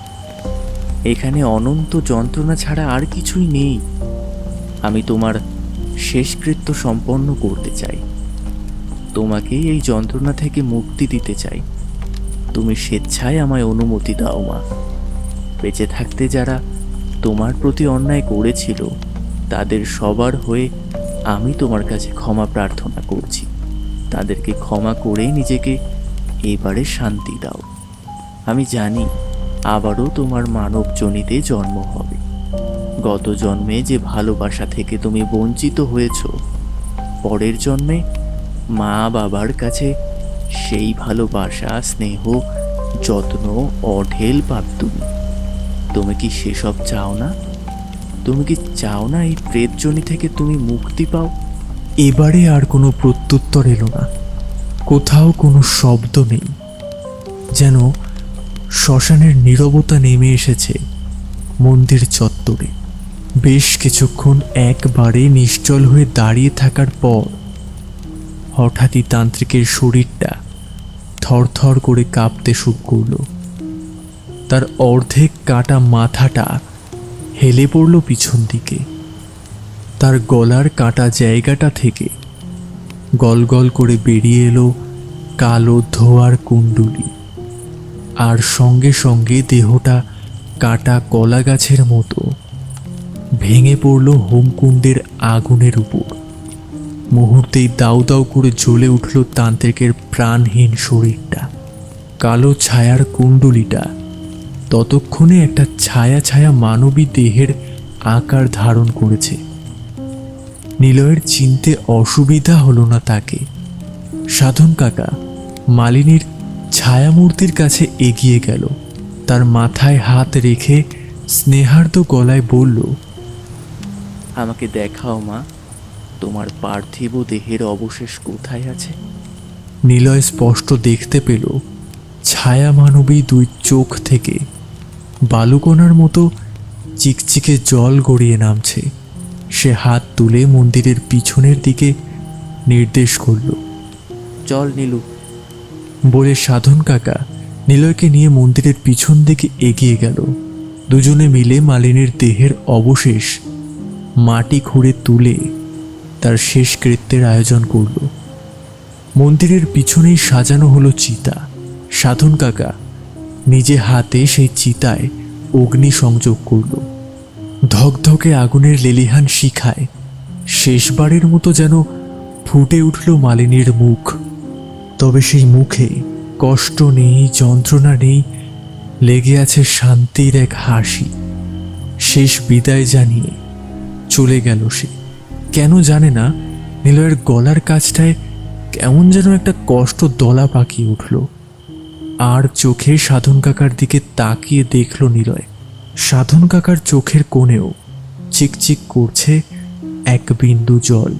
এখানে অনন্ত যন্ত্রণা ছাড়া আর কিছুই নেই। আমি তোমার শেষকৃত্য সম্পন্ন করতে চাই, তোমাকেই এই যন্ত্রণা থেকে মুক্তি দিতে চাই। তুমি স্বেচ্ছায় আমায় অনুমতি দাও মা। বেঁচে থাকতে যারা তোমার প্রতি অন্যায় করেছিল তাদের সবার হয়ে আমি তোমার কাছে ক্ষমা প্রার্থনা করছি। তাদেরকে ক্ষমা করে নিজেকে এবারে শান্তি দাও। আমি জানি আবারও তোমার মানবজনিতে জন্ম হবে। গত জন্মে যে ভালোবাসা থেকে তুমি বঞ্চিত হয়েছ, পরের জন্মে মা বাবার কাছে সেই ভালোবাসা, স্নেহ, যত্ন অঢেল পাবে তুমি। তুমি কি সেসব চাও না? তুমি কি চাও না এই প্রেতজনি থেকে তুমি মুক্তি পাও? এবারে আর কোনো প্রত্যুত্তর এলো না। কোথাও কোনো শব্দ নেই, যেন শ্মশানের নীরবতা নেমে এসেছে মন্দির চত্বরে। বেশ কিছুক্ষণ একবারে নিশ্চল হয়ে দাঁড়িয়ে থাকার পর হঠাৎই তান্ত্রিকের শরীরটা থরথর করে কাঁপতে শুরু করল। তার অর্ধেক কাটা মাথাটা হেলে পড়ল পিছন দিকে। তার গলার কাটা জায়গাটা থেকে গল গল করে বেরিয়ে এলো কালো ধোঁয়ার কুণ্ডুলি, আর সঙ্গে সঙ্গে দেহটা কাটা কলা গাছের মতো ভেঙে পড়ল হোমকুণ্ডের আগুনের উপর। মুহূর্তেই দাউ দাউ করে জ্বলে উঠল তান্ত্রিকের প্রাণহীন শরীরটা। কালো ছায়ার কুণ্ডলিটা ততক্ষণে একটা ছায়া ছায়া মানবী দেহের আকার ধারণ করেছে। নিলয়ের চিনতে অসুবিধা হলো না তাকে। সাধন কাকা মালিনীর ছায়ামূর্তির কাছে এগিয়ে গেল। তার মাথায় হাত রেখে স্নেহার্দ গলায় বলল, আমাকে দেখাও মা, তোমার পার্থিব দেহের অবশেষ কোথায় আছে? নিলয় স্পষ্ট দেখতে পেল ছায়া মানবী দুই চোখ থেকে বালুকণার মতো চিকচিকে জল গড়িয়ে নামছে। সে হাত তুলে মন্দিরের পিছনের দিকে নির্দেশ করল। চল নীলু। বলে সাধন কাকা নিলয়কে নিয়ে মন্দিরের পিছন দিকে এগিয়ে গেল। দুজনে মিলে মালিনীর দেহের অবশেষ মাটি খুঁড়ে তুলে তার শেষকৃত্যের আয়োজন করল। মন্দিরের পিছনেই সাজানো হলো চিতা। সাধন কাকা নিজে হাতে সেই চিতায় অগ্নি সংযোগ করল। ধকধকে আগুনের লেলিহান শিখায় শেষবারের মতো যেন ফুটে উঠল মালিনীর মুখ। তবে সেই মুখে কষ্ট নেই, যন্ত্রণা নেই, লেগে আছে শান্তির এক হাসি। শেষ বিদায় জানিয়ে চলে গেল সে। কেন জানে না, নিলয়ের গলার কাছটায় কেমন যেন একটা কষ্ট দলা পাকিয়ে উঠল। আর চোখে সাধন কাকার দিকে তাকিয়ে দেখল নিলয়। সাধন কাকার চোখের কোণেও চিকচিক করছে এক বিন্দু জল।